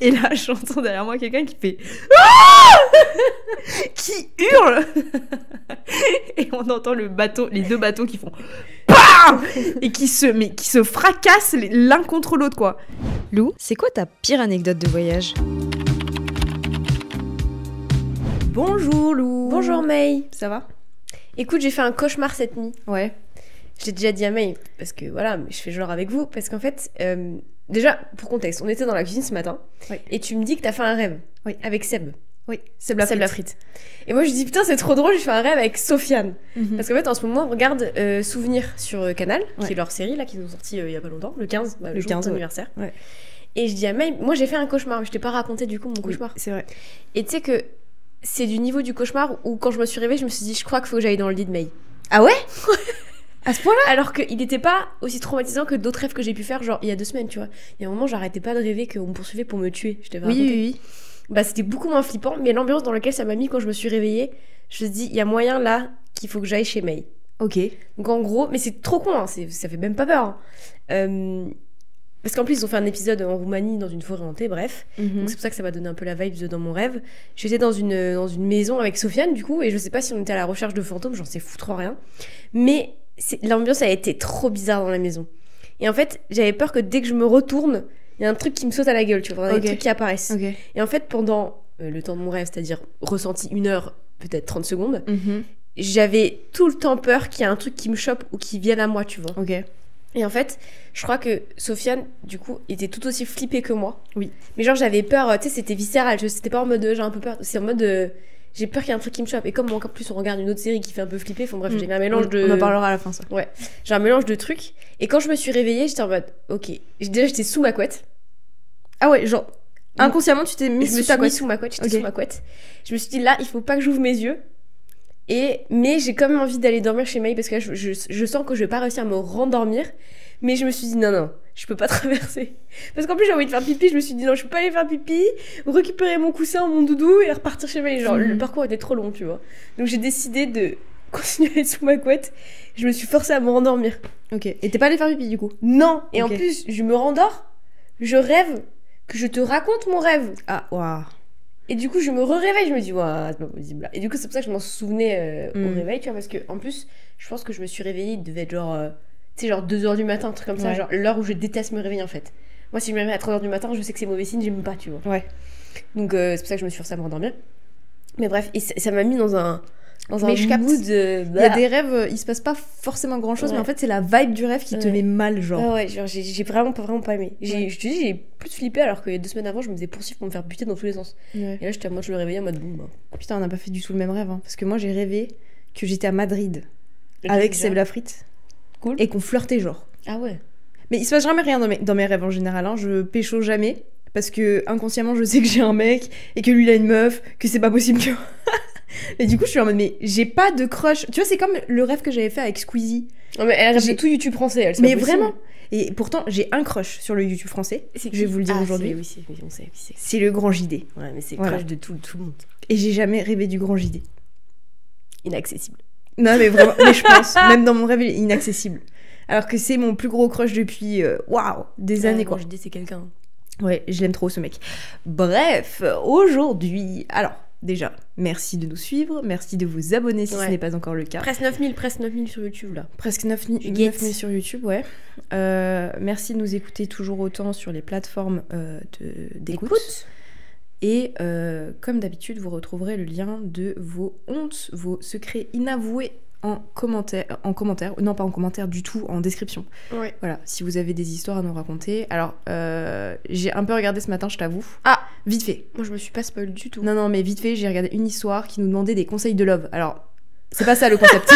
Et là, j'entends derrière moi quelqu'un qui fait qui hurle. Et on entend les deux bateaux qui font et qui se fracassent l'un contre l'autre, quoi. Lou, c'est quoi ta pire anecdote de voyage? Bonjour Lou. Bonjour May. Ça va? Écoute, j'ai fait un cauchemar cette nuit. Ouais. Je l'ai déjà dit à May, parce que voilà, je fais genre avec vous, parce qu'en fait, déjà, pour contexte, on était dans la cuisine ce matin, oui. Et tu me dis que t'as fait un rêve, oui. Avec Seb. Oui, Seb la frite. Et moi je dis putain c'est trop drôle, j'ai fait un rêve avec Sofiane. Parce qu'en fait en ce moment on regarde Souvenir sur Canal, qui est leur série là, qu'ils ont sorti il y a pas longtemps, le 15, le jour 15 de ton anniversaire. Ouais. Et je dis à May, moi j'ai fait un cauchemar, mais je t'ai pas raconté du coup mon cauchemar. C'est vrai. Et tu sais que c'est du niveau du cauchemar où quand je me suis réveillée, je me suis dit je crois qu'il faut que j'aille dans le lit de May. Ah ouais? À ce point-là? Alors qu'il n'était pas aussi traumatisant que d'autres rêves que j'ai pu faire, genre il y a 2 semaines, tu vois. Il y a un moment, j'arrêtais pas de rêver qu'on me poursuivait pour me tuer. Je t'avais raconté. Oui. Bah, c'était beaucoup moins flippant, mais l'ambiance dans laquelle ça m'a mis quand je me suis réveillée, je me suis dit, il y a moyen là qu'il faut que j'aille chez May. Ok. Donc en gros, mais c'est trop con, hein, ça fait même pas peur. Hein. Parce qu'en plus, ils ont fait un épisode en Roumanie dans une forêt hantée, bref. Donc c'est pour ça que ça m'a donné un peu la vibe dans mon rêve. J'étais dans une maison avec Sofiane, du coup, et je sais pas si on était à la recherche de fantômes, j'en sais foutre rien. Mais l'ambiance a été trop bizarre dans la maison. Et en fait, j'avais peur que dès que je me retourne, il y a un truc qui me saute à la gueule, tu vois, des trucs qui apparaissent. Okay. Et en fait, pendant le temps de mon rêve, c'est-à-dire ressenti 1 heure, peut-être 30 secondes, j'avais tout le temps peur qu'il y ait un truc qui me chope ou qui vienne à moi, tu vois. Ok. Et en fait, je crois que Sofiane, du coup, était tout aussi flippée que moi. Oui. Mais genre, j'avais peur, tu sais, c'était viscéral. C'était pas en mode j'ai un peu peur, c'est en mode j'ai peur qu'il y ait un truc qui me chope. Et comme en plus on regarde une autre série qui fait un peu flipper, bref, j'ai un mélange de. On en parlera à la fin, ça. Ouais. J'ai un mélange de trucs. Et quand je me suis réveillée, j'étais en mode ok. Déjà, j'étais sous ma couette. Ah ouais, genre inconsciemment tu t'es mis sous ta couette. Sous ma couette, j'étais sous ma couette. Je me suis dit là, il faut pas que j'ouvre mes yeux. Mais j'ai quand même envie d'aller dormir chez May parce que là, je sens que je vais pas réussir à me rendormir. Mais je me suis dit non, je peux pas traverser. Parce qu'en plus j'ai envie de faire pipi, je me suis dit non, je peux pas aller faire pipi, récupérer mon coussin, mon doudou et repartir chez May. Genre le parcours était trop long, tu vois. Donc j'ai décidé de continuer à être sous ma couette. Je me suis forcée à me rendormir. Ok. Et t'es pas allée faire pipi du coup? Non. Et en plus, je me rendors, je rêve que je te raconte mon rêve. Ah, waouh. Et du coup, je me réveille, je me dis, waouh, c'est pas possible. Et du coup, c'est pour ça que je m'en souvenais au réveil, tu vois, parce que en plus, je pense que je me suis réveillée, il devait être genre, tu sais, genre 2h du matin, un truc comme ça, genre l'heure où je déteste me réveiller en fait. Moi, si je me réveille à 3h du matin, je sais que c'est mauvais signe, j'aime pas, tu vois. Ouais. Donc, c'est pour ça que je me suis forcée à me rendormir. Mais bref, et ça m'a mis dans un mood. Il y a des rêves, il se passe pas forcément grand chose, mais en fait, c'est la vibe du rêve qui te met mal, genre. Ah ouais, genre, j'ai vraiment pas aimé. Je te dis, j'ai plus flippé alors que 2 semaines avant, je me faisais poursuivre pour me faire buter dans tous les sens. Ouais. Et là, j'étais à moi, je me réveillais en mode boum. Putain, on n'a pas fait du tout le même rêve, hein, parce que moi, j'ai rêvé que j'étais à Madrid avec Seb la frite. Cool. Et qu'on flirtait, genre. Ah ouais. Mais il se passe jamais rien dans mes rêves en général, hein. Je pécho jamais, parce que inconsciemment, je sais que j'ai un mec et que lui, il a une meuf, que c'est pas possible que. Et du coup, je suis en mode, mais j'ai pas de crush. Tu vois, c'est comme le rêve que j'avais fait avec Squeezie. Non, mais elle rêve de tout YouTube français, elle. Mais vraiment. Et pourtant, j'ai un crush sur le YouTube français. Je vais vous le dire aujourd'hui. Oui, on sait. C'est le grand JD. Ouais, mais c'est le crush de tout le monde. Et j'ai jamais rêvé du grand JD. Inaccessible. Non, mais vraiment, mais je pense, même dans mon rêve, il est inaccessible. Alors que c'est mon plus gros crush depuis, waouh, des années, quoi. Le grand JD, c'est quelqu'un. Ouais, je l'aime trop, ce mec. Bref, aujourd'hui, alors. Déjà, merci de nous suivre, merci de vous abonner si ce n'est pas encore le cas. Presque 9000 sur YouTube là. Presque 9000 sur YouTube, ouais. Merci de nous écouter toujours autant sur les plateformes d'écoute. Et comme d'habitude, vous retrouverez le lien de vos hontes, vos secrets inavoués en commentaire, non pas en commentaire du tout, en description. Ouais. Voilà, si vous avez des histoires à nous raconter. Alors, j'ai un peu regardé ce matin, je t'avoue. Ah, vite fait. Moi, je me suis pas spoil du tout. Non, mais vite fait, j'ai regardé une histoire qui nous demandait des conseils de love. Alors, c'est pas ça le concept.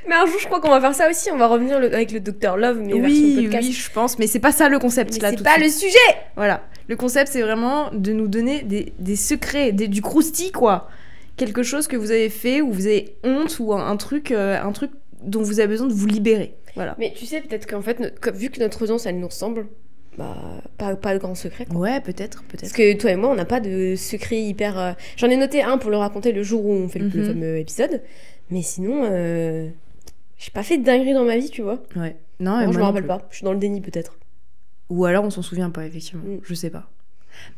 Mais un jour, je crois qu'on va faire ça aussi. On va revenir avec le Dr Love, mais version podcast. Oui, je pense, mais c'est pas ça le concept. Mais là, c'est pas le sujet. Voilà, le concept, c'est vraiment de nous donner des secrets, du croustillant, quoi. Quelque chose que vous avez fait ou vous avez honte ou un truc dont vous avez besoin de vous libérer. Voilà. Mais tu sais, peut-être qu'en fait, vu que notre audience, elle nous ressemble, bah, pas de grand secret, quoi. Ouais, peut-être. Parce que toi et moi, on n'a pas de secret hyper... J'en ai noté un pour le raconter le jour où on fait le fameux épisode. Mais sinon, j'ai pas fait de dinguerie dans ma vie, tu vois. Ouais. Non, je me rappelle pas. Je suis dans le déni, peut-être. Ou alors on s'en souvient pas, effectivement. Je sais pas.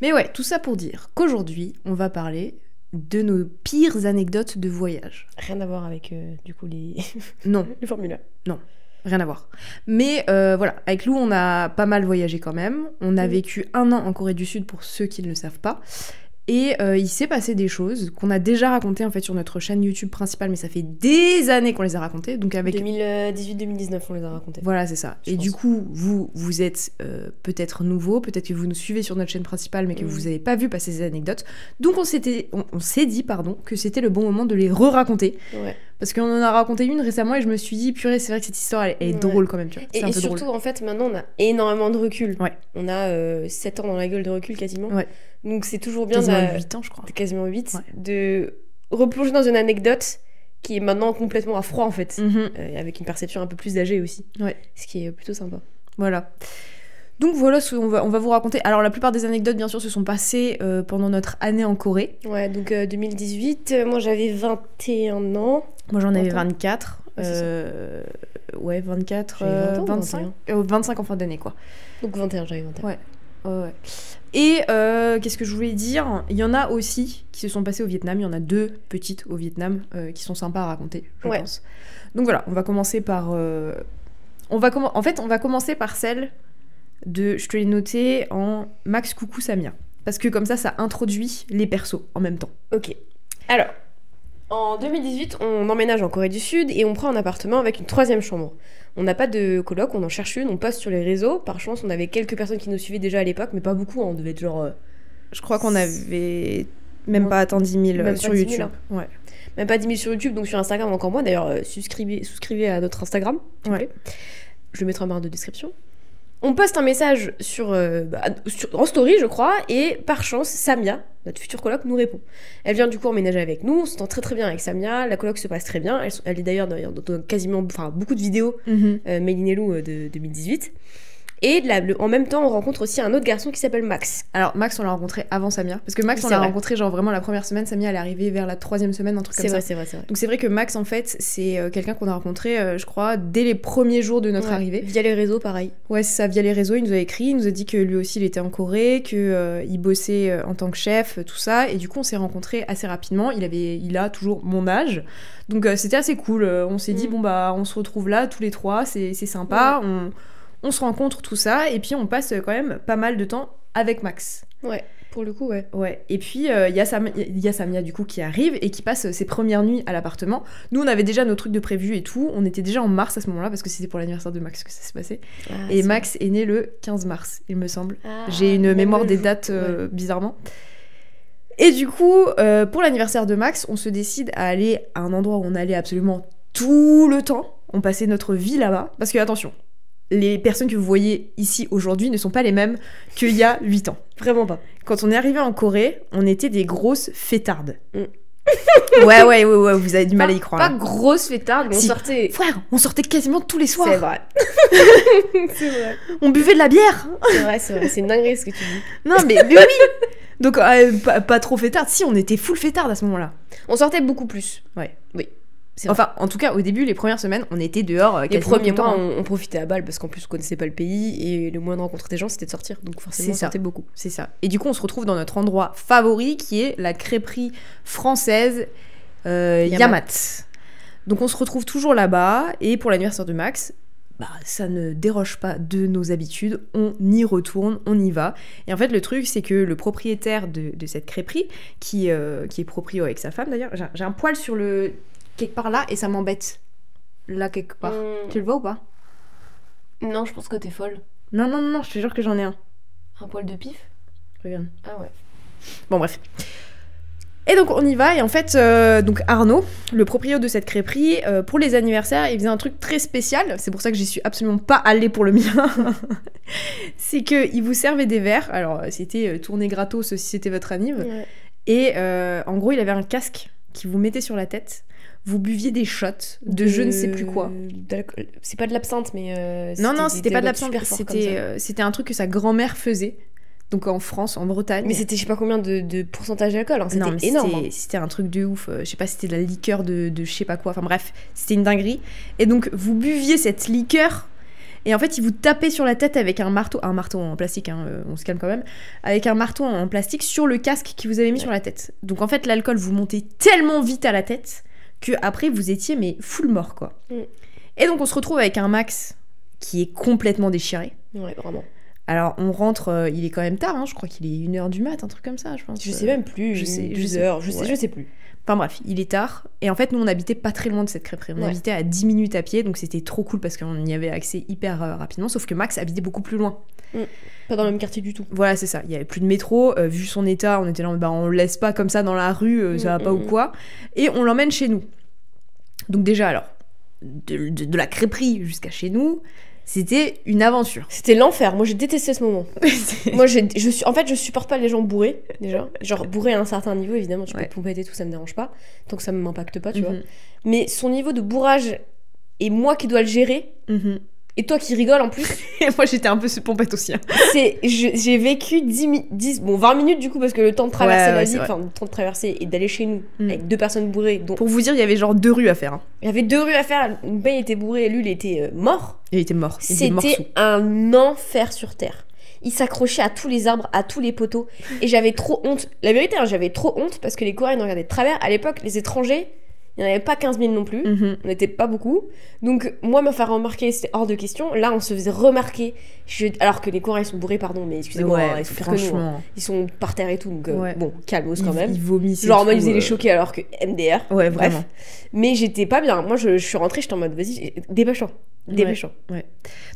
Mais ouais, tout ça pour dire qu'aujourd'hui, on va parler de nos pires anecdotes de voyage. Rien à voir avec, du coup, les... Non. les formules. Non, rien à voir. Mais voilà, avec Lou, on a pas mal voyagé quand même. On a vécu 1 an en Corée du Sud, pour ceux qui ne le savent pas. Et il s'est passé des choses qu'on a déjà racontées en fait sur notre chaîne YouTube principale, mais ça fait des années qu'on les a racontées. Donc avec 2018-2019, on les a racontées. Voilà, c'est ça. Et du coup, vous êtes peut-être nouveau, peut-être que vous nous suivez sur notre chaîne principale, mais que vous n'avez pas vu passer ces anecdotes. Donc on s'est dit, que c'était le bon moment de les re-raconter. Ouais. Parce qu'on en a raconté une récemment et je me suis dit, purée, c'est vrai que cette histoire, elle est drôle quand même. Tu vois. Et surtout, en fait, maintenant, on a énormément de recul. Ouais. On a 7 ans dans la gueule de recul quasiment. Ouais. Donc c'est toujours bien... Quasiment 8 ans, je crois. Quasiment 8. Ouais. De replonger dans une anecdote qui est maintenant complètement à froid, en fait. Avec une perception un peu plus âgée aussi. Ouais. Ce qui est plutôt sympa. Voilà. Donc voilà, on va vous raconter. Alors la plupart des anecdotes, bien sûr, se sont passées pendant notre année en Corée. Ouais, donc 2018, moi j'avais 21 ans. Moi j'en avais 24. Ouais, 24, 25. 25 en fin d'année, quoi. Donc 21, j'avais 21. Ouais. Et qu'est-ce que je voulais dire ? Il y en a aussi qui se sont passées au Vietnam. Il y en a 2 petites au Vietnam qui sont sympas à raconter, je pense. Donc voilà, on va commencer par... On va commencer par celle de... Je te l'ai noté en Max, Coucou, Samia. Parce que comme ça introduit les persos en même temps. Ok. Alors, en 2018, on emménage en Corée du Sud et on prend un appartement avec une 3e chambre. On n'a pas de coloc, on en cherche une, on poste sur les réseaux. Par chance, on avait quelques personnes qui nous suivaient déjà à l'époque, mais pas beaucoup, on devait être genre... Je crois qu'on avait même pas atteint 10 000 sur YouTube. 000, hein. Ouais. Même pas 10 000 sur YouTube, donc sur Instagram encore moins. D'ailleurs, souscrivez à notre Instagram, s'il vous plaît. Je le mettrai en barre de description. On poste un message en story, je crois, et par chance, Samia, notre future coloc, nous répond. Elle vient du coup emménager avec nous, on s'entend très très bien avec Samia, la coloc se passe très bien, elle est d'ailleurs dans quasiment beaucoup de vidéos Made in Hello de 2018. Et en même temps, on rencontre aussi un autre garçon qui s'appelle Max. Alors, Max, on l'a rencontré avant Samia. Parce que Max, on l'a rencontré genre vraiment la première semaine. Samia, elle est arrivée vers la 3e semaine, un truc comme ça. C'est vrai. Donc, c'est vrai que Max, en fait, c'est quelqu'un qu'on a rencontré, je crois, dès les premiers jours de notre arrivée. Via les réseaux, pareil. Ouais, c'est ça, via les réseaux. Il nous a écrit, il nous a dit que lui aussi, il était en Corée, qu'il bossait en tant que chef, tout ça. Et du coup, on s'est rencontrés assez rapidement. Il a toujours mon âge. Donc, c'était assez cool. On s'est dit, bon, bah, on se retrouve là, tous les 3, c'est sympa. On se rencontre, tout ça, et puis on passe quand même pas mal de temps avec Max. Ouais, pour le coup, ouais. Ouais. Et puis, il y a Samia, du coup, qui arrive et qui passe ses premières nuits à l'appartement. Nous, on avait déjà nos trucs de prévu et tout. On était déjà en mars à ce moment-là, parce que c'était pour l'anniversaire de Max que ça s'est passé. Et Max est né le 15 mars, il me semble. J'ai une mémoire des dates, bizarrement. Et du coup, pour l'anniversaire de Max, on se décide à aller à un endroit où on allait absolument tout le temps. On passait notre vie là-bas. Parce que, attention, les personnes que vous voyez ici aujourd'hui ne sont pas les mêmes qu'il y a 8 ans. Vraiment pas. Quand on est arrivé en Corée, on était des grosses fêtardes. Ouais, vous avez du mal à y croire. Pas grosses fêtardes, mais on sortait... Frère, on sortait quasiment tous les soirs. C'est vrai. C'est vrai. On buvait de la bière. C'est vrai, c'est une dinguerie ce que tu dis. Non, mais oui. Donc, pas trop fêtardes. Si, on était full fêtardes à ce moment-là. On sortait beaucoup plus. Ouais. Oui. Enfin, en tout cas, au début, les premières semaines, on était dehors. Les premiers mois, on profitait à balle parce qu'en plus, on connaissait pas le pays et le moyen de rencontrer des gens, c'était de sortir. Donc forcément, on sortait beaucoup. C'est ça. Et du coup, on se retrouve dans notre endroit favori qui est la crêperie française Yamat. Donc on se retrouve toujours là-bas et pour l'anniversaire de Max, ça ne déroge pas de nos habitudes, on y retourne, on y va. Et en fait, le truc, c'est que le propriétaire de cette crêperie, qui est proprio avec sa femme d'ailleurs, j'ai un poil sur le... quelque part là et ça m'embête là quelque part. Tu le vois ou pas? Non, je pense que t'es folle. Non, je te jure que j'en ai un poil de pif. Regarde. Ah ouais. Bon bref. Et donc on y va et en fait donc Arnaud, le propriétaire de cette crêperie, pour les anniversaires il faisait un truc très spécial, c'est pour ça que j'y suis absolument pas allée pour le mien. C'est qu'il vous servait des verres, alors c'était tourné gratos si c'était votre anniv, et en gros il avait un casque qui vous mettait sur la tête. Vous buviez des shots de je ne sais plus quoi. C'est pas de l'absinthe, mais... Non, c'était pas de l'absinthe, c'était un truc que sa grand-mère faisait. Donc en France, en Bretagne. Mais c'était je sais pas combien de pourcentage d'alcool, hein. C'était énorme. C'était un truc de ouf. Je sais pas si c'était de la liqueur de je sais pas quoi. Enfin bref, c'était une dinguerie. Et donc vous buviez cette liqueur Et en fait, il vous tapait sur la tête avec un marteau en plastique, hein, on se calme quand même, avec un marteau en plastique sur le casque qu'il vous avait mis sur la tête. Donc en fait, l'alcool vous montait tellement vite à la tête que après vous étiez mais full mort, quoi. Et donc on se retrouve avec un Max qui est complètement déchiré. Ouais, vraiment. Alors on rentre, il est quand même tard, hein, je crois qu'il est 1h du mat, un truc comme ça, je pense. Je sais même plus, je sais plus. Enfin bref, il est tard. Et en fait, nous, on habitait pas très loin de cette crêperie. On habitait à 10 minutes à pied, donc c'était trop cool parce qu'on y avait accès hyper rapidement. Sauf que Max habitait beaucoup plus loin. Pas dans le même quartier du tout. Voilà, c'est ça. Il y avait plus de métro. Vu son état, on était là, on le laisse pas comme ça dans la rue, ça va pas ou quoi. Et on l'emmène chez nous. Donc déjà, alors, de la crêperie jusqu'à chez nous, c'était une aventure. C'était l'enfer. Moi, j'ai détesté ce moment. Moi, je supporte pas les gens bourrés, déjà. Genre, bourrés à un certain niveau, évidemment, tu peux te pomper et tout, ça me dérange pas. Tant que ça m'impacte pas, tu vois. Mais son niveau de bourrage, et moi qui dois le gérer, et toi qui rigoles en plus. Et moi, j'étais un peu pompette aussi. Hein. J'ai vécu 20 minutes, du coup, parce que le temps de traverser la ville, enfin, le temps de traverser et d'aller chez nous, avec 2 personnes bourrées. Pour vous dire, il y avait genre 2 rues à faire. Hein. Il y avait 2 rues à faire. Ben, il était bourré et lui, il était mort. Il était mort. C'était un enfer sur terre. Il s'accrochait à tous les arbres, à tous les poteaux. Et j'avais trop honte. La vérité, hein, j'avais trop honte parce que les Coréens nous regardaient de travers. À l'époque, les étrangers, il n'y en avait pas 15 000 non plus. On n'était pas beaucoup. Donc, moi, me faire remarquer, c'était hors de question. Là, on se faisait remarquer. Alors que les Coréens, ils sont bourrés, pardon, mais excusez-moi, ils sont pires que nous. Hein. Ils sont par terre et tout. Donc, bon, calmos quand même. Ils vomissent. Genre, moi, ils faisaient les choquer alors que MDR. Ouais, bref. vraiment. Mais j'étais pas bien. Moi, je suis rentrée, j'étais en mode, vas-y, dépêchant. Ouais.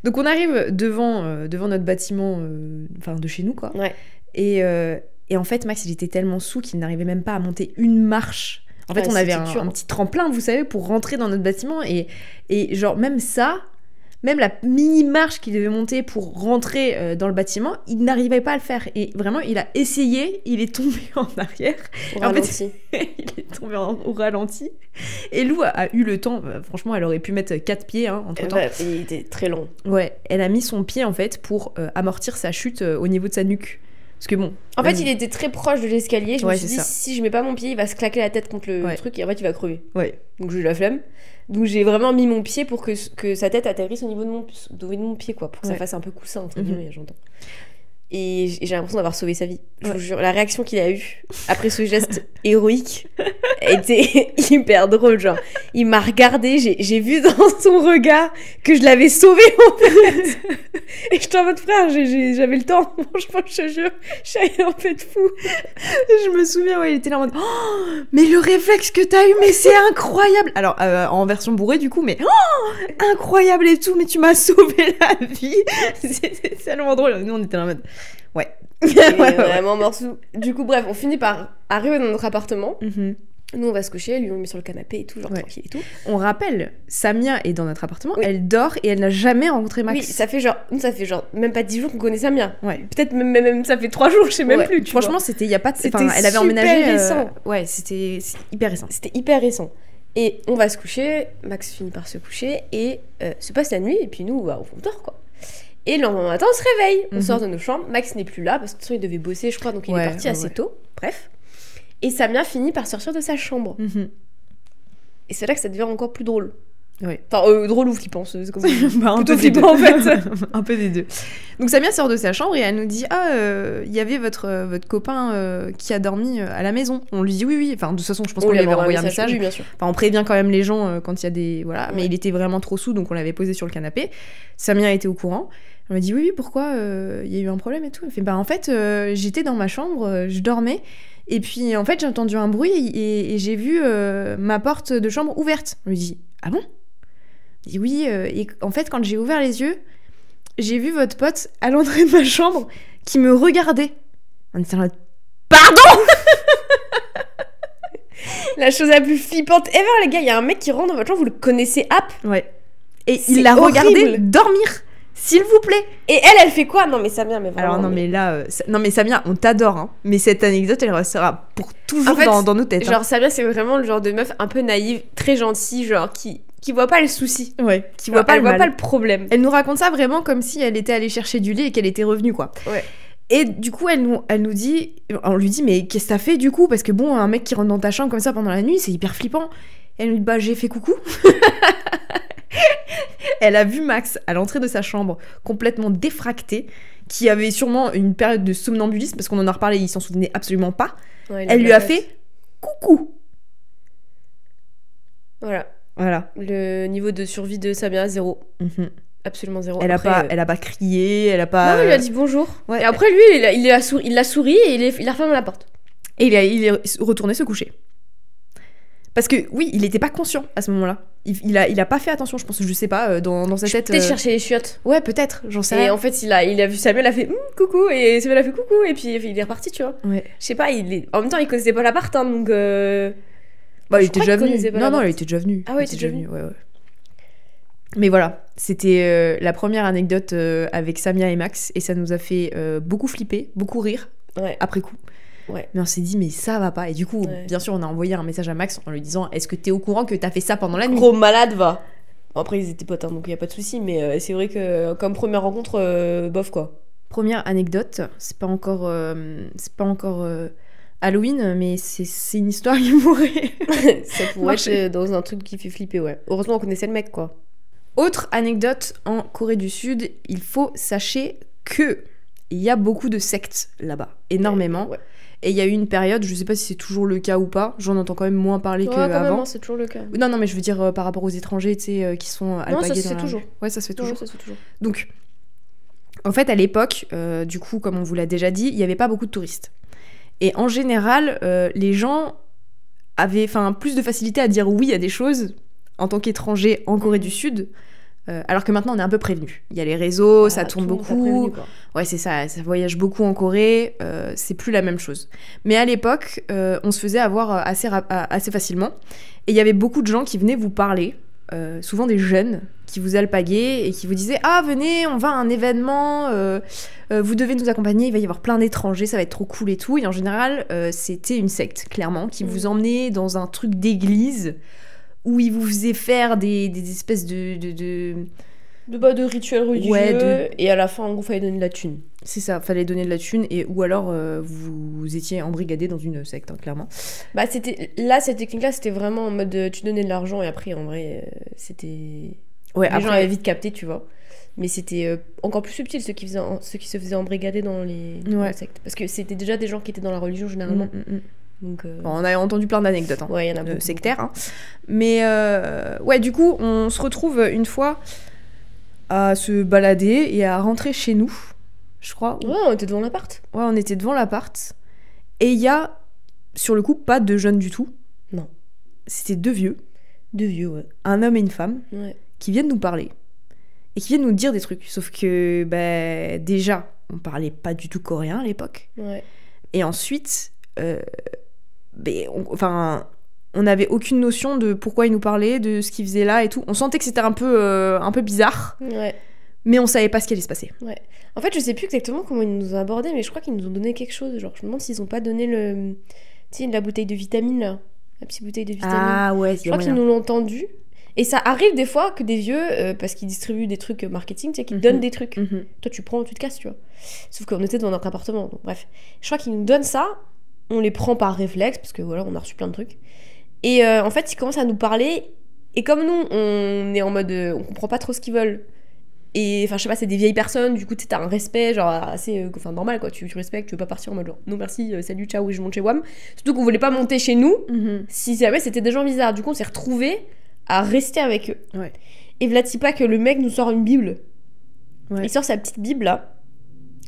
Donc, on arrive devant notre bâtiment, de chez nous, quoi. Ouais. Et en fait, Max, il était tellement saoul qu'il n'arrivait même pas à monter une marche. En fait, on avait un petit tremplin, vous savez, pour rentrer dans notre bâtiment. Et genre, même la mini-marche qu'il devait monter pour rentrer dans le bâtiment, il n'arrivait pas à le faire. Et vraiment, il a essayé, il est tombé en arrière. En fait, il est tombé au ralenti. Et Lou a eu le temps, franchement, elle aurait pu mettre 4 pieds entre-temps. Il était très long. Ouais, elle a mis son pied, en fait, pour amortir sa chute au niveau de sa nuque. Parce que bon... En fait, il était très proche de l'escalier. Je me suis dit, si je mets pas mon pied, il va se claquer la tête contre le truc et en fait, il va crever. Ouais. Donc, j'ai eu la flemme. Donc, j'ai vraiment mis mon pied pour que sa tête atterrisse au niveau de mon pied, quoi. Pour que ça fasse un peu coussin, entre guillemets, j'entends. Et j'ai l'impression d'avoir sauvé sa vie. Je vous jure, la réaction qu'il a eue après ce geste héroïque était hyper drôle. Genre, il m'a regardé, j'ai vu dans son regard que je l'avais sauvé en fait. Et j'étais en mode frère, j'avais le temps. Franchement, je te jure, j'avais en fait fou. Je me souviens, il était là en mode oh, mais le réflexe que t'as eu, mais c'est incroyable. Alors, en version bourrée du coup, mais incroyable et tout, mais tu m'as sauvé la vie. C'est tellement drôle. Nous, on était là en mode ouais. Vraiment morceau. Du coup, bref, on finit par arriver dans notre appartement. Nous, on va se coucher, lui, on met sur le canapé et tout, genre tranquille et tout. On rappelle, Samia est dans notre appartement, elle dort et elle n'a jamais rencontré Max. Oui, ça fait genre même pas 10 jours qu'on connaît Samia. Ouais. Peut-être même ça fait 3 jours, je sais même plus. Franchement, c'était il y a pas de... C'était elle avait emménagé. Récent. Ouais, c'était hyper récent. C'était hyper récent. Et on va se coucher, Max finit par se coucher et se passe la nuit et puis nous, on dort quoi. Et le lendemain matin, on se réveille, on sort de nos chambres. Max n'est plus là parce que de toute façon, il devait bosser, je crois, donc il est parti assez tôt. Bref. Et Samia finit par sortir de sa chambre. Et c'est là que ça devient encore plus drôle. Ouais. Enfin, drôle ou flippant, c'est comme un peu flippant en fait. Un peu des deux. Donc Samia sort de sa chambre et elle nous dit il y avait votre copain qui a dormi à la maison. On lui dit oui. Enfin, de toute façon, je pense qu'on lui avait envoyé un message. Oui, bien sûr. Enfin, on prévient quand même les gens quand il y a des... Voilà. Ouais. Mais il était vraiment trop saoul, donc on l'avait posé sur le canapé. Samia était au courant. Elle m'a dit oui, pourquoi il y a eu un problème et tout. Elle fait en fait, j'étais dans ma chambre, je dormais. Et puis, en fait, j'ai entendu un bruit et j'ai vu ma porte de chambre ouverte. On lui dit ah bon? Il dit oui. Et en fait, quand j'ai ouvert les yeux, j'ai vu votre pote à l'entrée de ma chambre qui me regardait. On était là, pardon. La chose la plus flippante ever, les gars. Il y a un mec qui rentre dans votre chambre, vous le connaissez, Ouais. Et il l'a regardé dormir. S'il vous plaît. Et elle fait quoi? Non mais Samia, mais vraiment. Alors non mais là, non mais Samia, on t'adore, hein. Mais cette anecdote, elle restera pour toujours en fait, dans nos têtes. Genre Samia, c'est vraiment le genre de meuf un peu naïve, très gentille, genre qui voit pas le souci. Ouais. Qui voit pas le problème. Elle nous raconte ça vraiment comme si elle était allée chercher du lait et qu'elle était revenue, quoi. Ouais. Et du coup, elle nous dit, on lui dit mais qu'est-ce que t'as fait du coup? Parce que bon, un mec qui rentre dans ta chambre comme ça pendant la nuit, c'est hyper flippant. Elle nous dit j'ai fait coucou. Elle a vu Max à l'entrée de sa chambre, complètement défracté, qui avait sûrement une période de somnambulisme, parce qu'on en a reparlé, il s'en souvenait absolument pas. Ouais, Elle lui a fait coucou. Voilà. Voilà. Le niveau de survie de Samia, 0. Absolument 0. Elle a pas crié, elle a pas... Non, elle lui a dit bonjour. Ouais. Et après, lui, il a souri et il a refermé la porte. Et il est retourné se coucher. Parce que, oui, il était pas conscient à ce moment-là. Il a pas fait attention, je pense, je sais pas, dans sa tête... Peut-être chercher les chiottes. Ouais, peut-être, j'en sais Et rien. en fait, il a vu Samuel, il a fait coucou, et Samuel a fait coucou, et puis il est reparti, tu vois. Ouais. Je sais pas, en même temps, il connaissait pas l'appart, hein, donc... Bah, il je était crois déjà qu'il venu. connaissait pas Non, l'appart. il était déjà venu. Ah ouais, il était déjà venu. Ouais. Mais voilà, c'était la première anecdote avec Samia et Max, et ça nous a fait beaucoup flipper, beaucoup rire, après coup. Ouais. Mais on s'est dit, mais ça va pas. Et du coup, bien sûr, on a envoyé un message à Max en lui disant, est-ce que t'es au courant que t'as fait ça pendant la nuit ? Gros malade, va. Bon, après, ils étaient potes, hein, donc il y a pas de souci, mais c'est vrai que comme première rencontre, bof, quoi. Première anecdote, c'est pas encore Halloween, mais c'est une histoire qui pourrait... Ça pourrait être dans un truc qui fait flipper, ouais. Heureusement, on connaissait le mec, quoi. Autre anecdote en Corée du Sud, il faut sachez que il y a beaucoup de sectes là-bas, énormément. Ouais. Et il y a eu une période, je sais pas si c'est toujours le cas ou pas, j'en entends quand même moins parler qu'avant. Non, c'est toujours le cas. Non, mais je veux dire par rapport aux étrangers, tu sais, qui sont alpagués. Non, ça se fait toujours. Ouais, ça se fait toujours. Ouais, ça se fait toujours. Donc, en fait, à l'époque, du coup, comme on vous l'a déjà dit, il y avait pas beaucoup de touristes. Et en général, les gens avaient plus de facilité à dire oui à des choses en tant qu'étrangers en Corée du Sud. Alors que maintenant on est un peu prévenu. Il y a les réseaux, ça tourne beaucoup. Ouais, c'est ça voyage beaucoup en Corée, c'est plus la même chose. Mais à l'époque, on se faisait avoir assez facilement. Et il y avait beaucoup de gens qui venaient vous parler, souvent des jeunes, qui vous alpaguaient et qui vous disaient « Ah, venez, on va à un événement, vous devez nous accompagner, il va y avoir plein d'étrangers, ça va être trop cool et tout. » Et en général, c'était une secte, clairement, qui vous emmenait dans un truc d'église où il vous faisait faire des espèces de rituels religieux, et à la fin, en gros, fallait donner de la thune. C'est ça, fallait donner de la thune, ou alors vous étiez embrigadé dans une secte, hein, clairement. Bah, cette technique-là, c'était vraiment en mode tu donnais de l'argent, et après, en vrai, c'était... Ouais, les gens avaient vite capté, tu vois. Mais c'était encore plus subtil, ceux qui se faisaient embrigader dans les sectes. Parce que c'était déjà des gens qui étaient dans la religion, généralement. Donc, bon, on a entendu plein d'anecdotes ouais, y en a beaucoup, sectaires. Hein. Mais ouais, du coup, on se retrouve une fois à se balader et à rentrer chez nous, je crois. Ouais, on était devant l'appart. Ouais, on était devant l'appart. Et il y a, sur le coup, pas de jeunes du tout. Non. C'était deux vieux. Deux vieux, ouais. Un homme et une femme. Ouais. Qui viennent nous parler. Et qui viennent nous dire des trucs. Sauf que, déjà, on parlait pas du tout coréen à l'époque. Ouais. Et ensuite... on n'avait aucune notion de pourquoi il nous parlait, de ce qu'il faisait là et tout. On sentait que c'était un peu bizarre, mais on savait pas ce qui allait se passer. Ouais. En fait, je sais plus exactement comment ils nous ont abordé, mais je crois qu'ils nous ont donné quelque chose. Genre, je me demande s'ils ont pas donné la bouteille de vitamine là, la petite bouteille de vitamine. Ah ouais, je crois qu'ils nous l'ont entendu. Et ça arrive des fois que des vieux, parce qu'ils distribuent des trucs marketing, tu sais, qu'ils donnent des trucs. Toi, tu prends, tu te casses, tu vois. Sauf qu'on était dans notre appartement, donc bref. Je crois qu'ils nous donnent ça. On les prend par réflexe, parce que voilà, on a reçu plein de trucs. Et en fait, ils commencent à nous parler. Et comme nous, on est en mode... on comprend pas trop ce qu'ils veulent. Et enfin, je sais pas, c'est des vieilles personnes. Du coup, tu sais, t'as un respect, genre, assez... normal, quoi. Tu respectes, tu veux pas partir en mode genre, non merci, salut, ciao, oui, je monte chez WAM. Surtout qu'on voulait pas monter chez nous. Si jamais c'était des gens bizarres. Du coup, on s'est retrouvés à rester avec eux. Ouais. Et Vlatipa, que le mec nous sort une Bible. Ouais. Il sort sa petite Bible, là.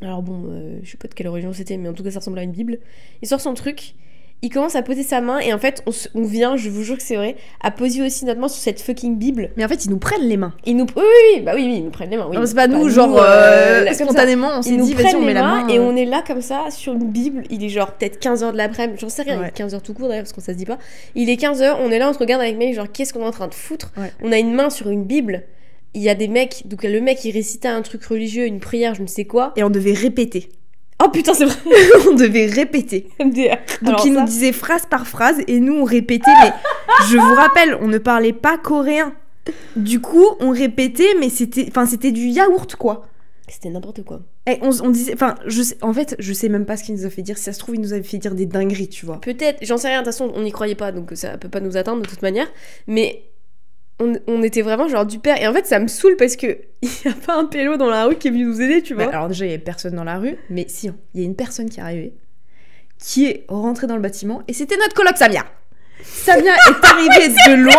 Alors bon, je sais pas de quelle origine c'était, mais en tout cas ça ressemble à une Bible. Il sort son truc, il commence à poser sa main, et en fait on vient, je vous jure que c'est vrai, à poser aussi notre main sur cette fucking Bible. Mais en fait ils nous prennent les mains. Oui, ils nous prennent les mains. Oui. Non, c'est pas nous, genre spontanément on s'est dit vas-y on met la main. Et on est là comme ça sur une Bible, il est genre peut-être 15h de l'après-midi, j'en sais rien, il est 15h tout court d'ailleurs parce que ça se dit pas. Il est 15h, on est là, on se regarde avec mec, genre qu'est-ce qu'on est en train de foutre. On a une main sur une Bible. Il y a des mecs, donc le mec il récitait un truc religieux, une prière, je ne sais quoi. Et on devait répéter. Oh putain, c'est vrai. On devait répéter. Donc il nous disait phrase par phrase et nous on répétait, mais je vous rappelle, on ne parlait pas coréen. Du coup, on répétait, mais c'était du yaourt quoi. C'était n'importe quoi. Et on disait, en fait, je sais même pas ce qu'il nous a fait dire. Si ça se trouve, il nous avait fait dire des dingueries, tu vois. Peut-être, j'en sais rien, de toute façon, on n'y croyait pas, donc ça peut pas nous atteindre de toute manière. Mais on était vraiment genre du père. Et en fait, ça me saoule parce que il y a pas un pélo dans la rue qui est venu nous aider, tu vois. Alors déjà, il y avait personne dans la rue, mais si, il y a une personne qui est arrivée, qui est rentrée dans le bâtiment, et c'était notre coloc Samia. Samia est arrivée de loin.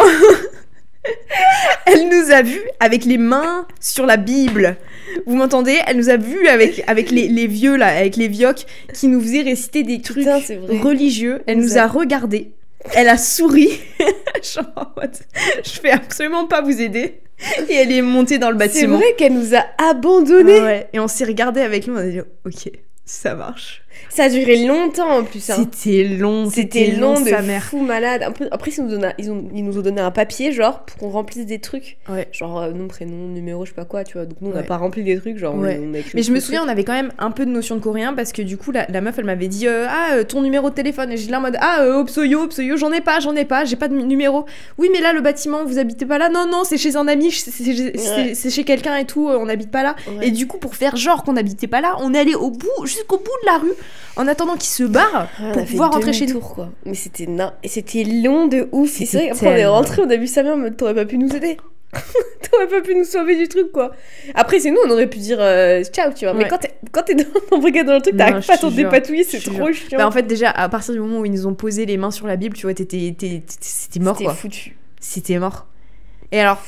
Elle nous a vus avec les mains sur la Bible. Vous m'entendez ? Elle nous a vus avec les vieux, là, avec les vioques, qui nous faisaient réciter des trucs religieux. Elle nous a regardés. Elle a souri. Genre, en mode, je fais absolument pas vous aider. Et elle est montée dans le bâtiment. C'est vrai qu'elle nous a abandonnés. Ouais. Et on s'est regardés avec nous, on a dit, ok, ça marche. Ça a duré longtemps en plus. Hein. C'était long de sa mère. Fou malade. Après, ils nous ont donné un papier, genre, pour qu'on remplisse des trucs. Ouais. Genre, nom, prénom, numéro, je sais pas quoi, tu vois. Donc nous, on n'a pas rempli des trucs, genre, ouais. on a écrit. Mais je me souviens, on avait quand même un peu de notion de coréen parce que du coup, la meuf, elle m'avait dit ton numéro de téléphone. Et j'étais là en mode Opsoyo, j'en ai pas, j'ai pas de numéro. Oui, mais là, le bâtiment, vous habitez pas là. Non, c'est chez un ami, c'est chez quelqu'un et tout, on n'habite pas là. Ouais. Et du coup, pour faire genre qu'on n'habitait pas là, on est allé jusqu'au bout de la rue en attendant qu'il se barre pour pouvoir rentrer chez nous. Quoi. Mais c'était long de ouf. Et c'est vrai qu'après on est rentré, on a vu sa mère, mais t'aurais pas pu nous aider. T'aurais pas pu nous sauver du truc, quoi. Après, c'est nous, on aurait pu dire ciao, tu vois. Ouais. Mais quand t'es dans brigade dans le truc, t'arrives pas à t'en dépatouiller, c'est trop chiant. Bah, en fait, déjà, à partir du moment où ils nous ont posé les mains sur la Bible, tu vois, c'était mort, quoi. C'était foutu. C'était mort. Et alors,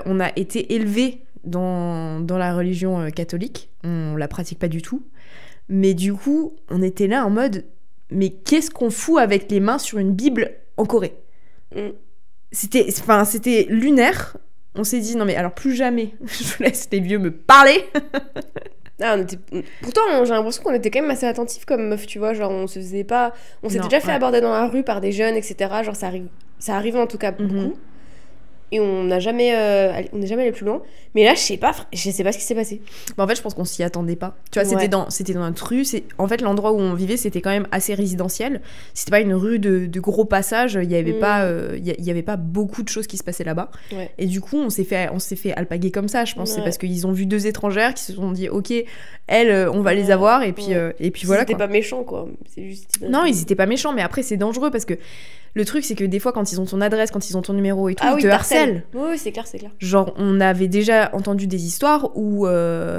on a été élevés dans la religion catholique. On la pratique pas du tout. Mais du coup, on était là en mode, mais qu'est-ce qu'on fout avec les mains sur une Bible en Corée ? C'était lunaire. On s'est dit, non mais alors plus jamais, je laisse les vieux me parler. Pourtant, j'ai l'impression qu'on était quand même assez attentifs comme meuf, tu vois. Genre, on se faisait pas. On s'était déjà fait aborder dans la rue par des jeunes, etc. Genre, ça arrivait en tout cas beaucoup. Et on n'est jamais allé plus loin. Mais là, je sais pas ce qui s'est passé. Bah en fait, je pense qu'on s'y attendait pas. Tu vois, c'était dans notre rue. En fait, l'endroit où on vivait, c'était quand même assez résidentiel. C'était pas une rue de gros passages. Il y avait pas beaucoup de choses qui se passaient là-bas. Ouais. Et du coup, on s'est fait alpaguer comme ça, je pense. Ouais. C'est parce qu'ils ont vu 2 étrangères qui se sont dit, ok, elles, on va les avoir. Et puis, voilà. Ils étaient pas méchants, quoi. C'est juste... Non, ils étaient pas méchants. Mais après, c'est dangereux parce que le truc, c'est que des fois, quand ils ont ton adresse, quand ils ont ton numéro et tout, ils te harcèlent. Oui, c'est clair. Genre, on avait déjà entendu des histoires où,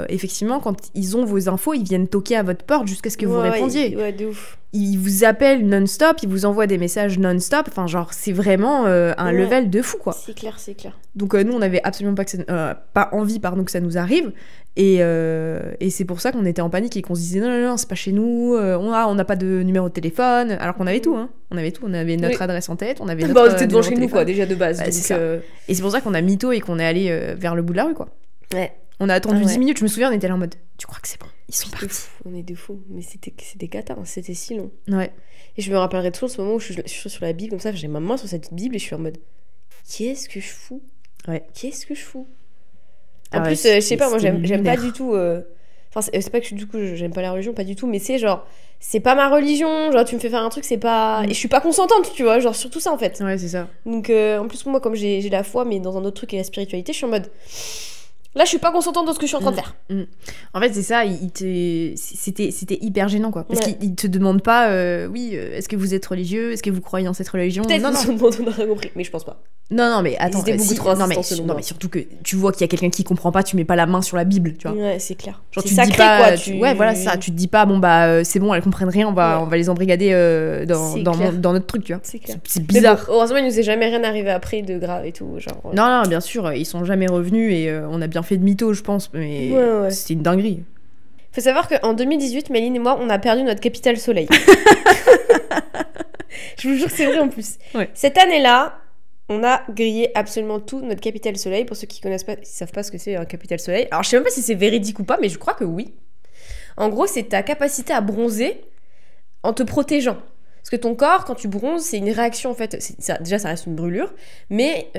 effectivement, quand ils ont vos infos, ils viennent toquer à votre porte jusqu'à ce que vous répondiez. Ouais, de ouf. Ils vous appellent non-stop, ils vous envoient des messages non-stop. Enfin, genre, c'est vraiment un level de fou, quoi. C'est clair. Donc, nous, on avait absolument pas envie que ça nous arrive. Et c'est pour ça qu'on était en panique et qu'on se disait non, c'est pas chez nous, on n'a pas de numéro de téléphone. Alors qu'on avait tout, hein. On avait notre adresse en tête, on avait notre c'était devant chez nous, quoi, déjà de base. Bah, c'est ça. Et c'est pour ça qu'on a mytho et qu'on est allé vers le bout de la rue, quoi. Ouais. On a attendu 10 minutes, je me souviens, on était là en mode, tu crois que c'est bon, ils sont partis. On est de fous, mais c'était cata, c'était si long. Ouais. Et je me rappellerai toujours ce moment où je suis sur la Bible, comme ça, j'ai ma main sur cette Bible et je suis en mode, qu'est-ce que je fous ? Ouais. Qu'est-ce que je fous ? En plus, je sais pas, moi j'aime pas du tout. Enfin, c'est pas que du coup j'aime pas la religion, pas du tout, mais c'est genre, c'est pas ma religion, genre tu me fais faire un truc, c'est pas. Et je suis pas consentante, tu vois, genre surtout ça en fait. Ouais, c'est ça. Donc en plus, moi, comme j'ai la foi, mais dans un autre truc et la spiritualité, je suis en mode. Là, je suis pas consentante dans ce que je suis en train de faire. En fait, c'est ça, c'était hyper gênant, quoi. Parce qu'ils te demandent pas, est-ce que vous êtes religieux ? Est-ce que vous croyez en cette religion ? Peut-être qu'ils se demandent, on a rien compris, mais je pense pas. Non, mais attends, non, mais surtout que tu vois qu'il y a quelqu'un qui comprend pas, tu mets pas la main sur la Bible, tu vois. Ouais, c'est clair. Genre, c'est tu sacré, dis pas, quoi. Ouais, voilà, ça. Tu te dis pas, c'est bon, elles comprennent rien, on va les embrigader dans notre truc, tu vois. C'est clair. C'est bizarre. Bon, heureusement, il nous est jamais rien arrivé après de grave et tout, genre. Non, bien sûr, ils sont jamais revenus et on a bien fait de mytho, je pense, mais c'était une dinguerie. Faut savoir qu'en 2018, Méline et moi, on a perdu notre capitale soleil. Je vous jure que c'est vrai en plus. Ouais. Cette année-là, on a grillé absolument tout notre capitale soleil. Pour ceux qui connaissent pas, qui savent pas ce que c'est un capitale soleil. Alors je sais même pas si c'est véridique ou pas, mais je crois que oui. En gros, c'est ta capacité à bronzer en te protégeant. Parce que ton corps, quand tu bronzes, c'est une réaction en fait. Déjà, ça reste une brûlure, mais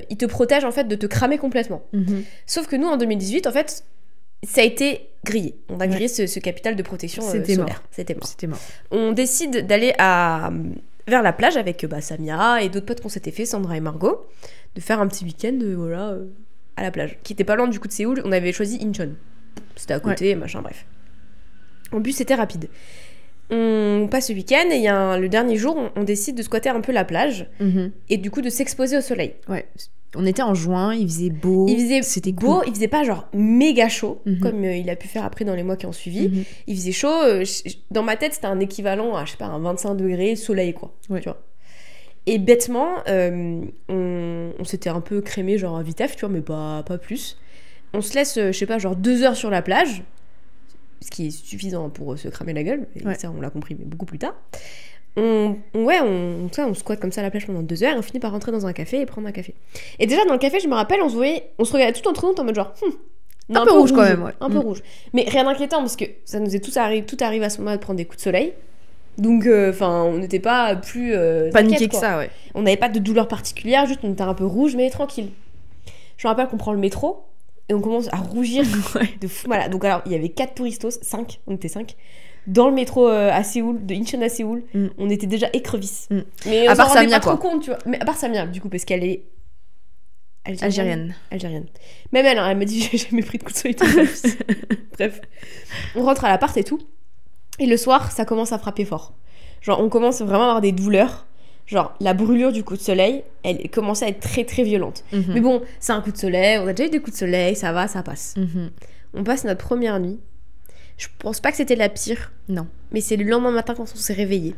il te protège en fait de te cramer complètement. Sauf que nous, en 2018, en fait, ça a été grillé. On a grillé ce capital de protection solaire. C'était mort. On décide d'aller vers la plage avec Samia et d'autres potes qu'on s'était fait, Sandra et Margot, de faire un petit week-end à la plage, qui était pas loin du coup de Séoul. On avait choisi Incheon. C'était à côté, machin, bref. En plus, c'était rapide. On passe le week-end et le dernier jour, on décide de squatter un peu la plage et du coup de s'exposer au soleil. Ouais. On était en juin, il faisait beau. C'était beau, cool. Il faisait pas genre méga chaud, comme il a pu faire après dans les mois qui ont suivi. Il faisait chaud. Dans ma tête, c'était un équivalent à, je sais pas, un 25 degrés, soleil, quoi. Ouais. Tu vois. Et bêtement, on s'était un peu crémé, genre à vitef, tu vois, mais pas plus. On se laisse, je sais pas, genre 2 heures sur la plage, ce qui est suffisant pour se cramer la gueule. Et ça, on l'a compris, mais beaucoup plus tard. On squatte comme ça à la plage pendant 2 heures et on finit par rentrer dans un café et prendre un café. Et déjà dans le café, je me rappelle, on se regardait tout entre nous en mode genre un peu rouge quand même, un peu rouge, mais rien d'inquiétant parce que ça nous est tout arrivé à ce moment-là de prendre des coups de soleil, donc on n'était pas plus paniqué que ça, ouais. On n'avait pas de douleur particulière, juste on était un peu rouge mais tranquille. Je me rappelle qu'on prend le métro et on commence à rougir de fou malade. Donc alors il y avait 4 touristos, 5, on était 5 dans le métro à Séoul, de Incheon à Séoul. On était déjà écrevisses. Mais on s'en rendait pas trop compte, tu vois. Mais à part Samia, du coup, parce qu'elle est algérienne. Même elle m'a dit j'ai jamais pris de coup de soleil. Bref, on rentre à l'appart et tout. Et le soir, ça commence à frapper fort. Genre, on commence vraiment à avoir des douleurs. Genre, la brûlure du coup de soleil, elle commençait à être très très violente. Mais bon, c'est un coup de soleil, on a déjà eu des coups de soleil, ça va, ça passe. On passe notre première nuit. Je pense pas que c'était la pire. Non. Mais c'est le lendemain matin quand on s'est réveillé.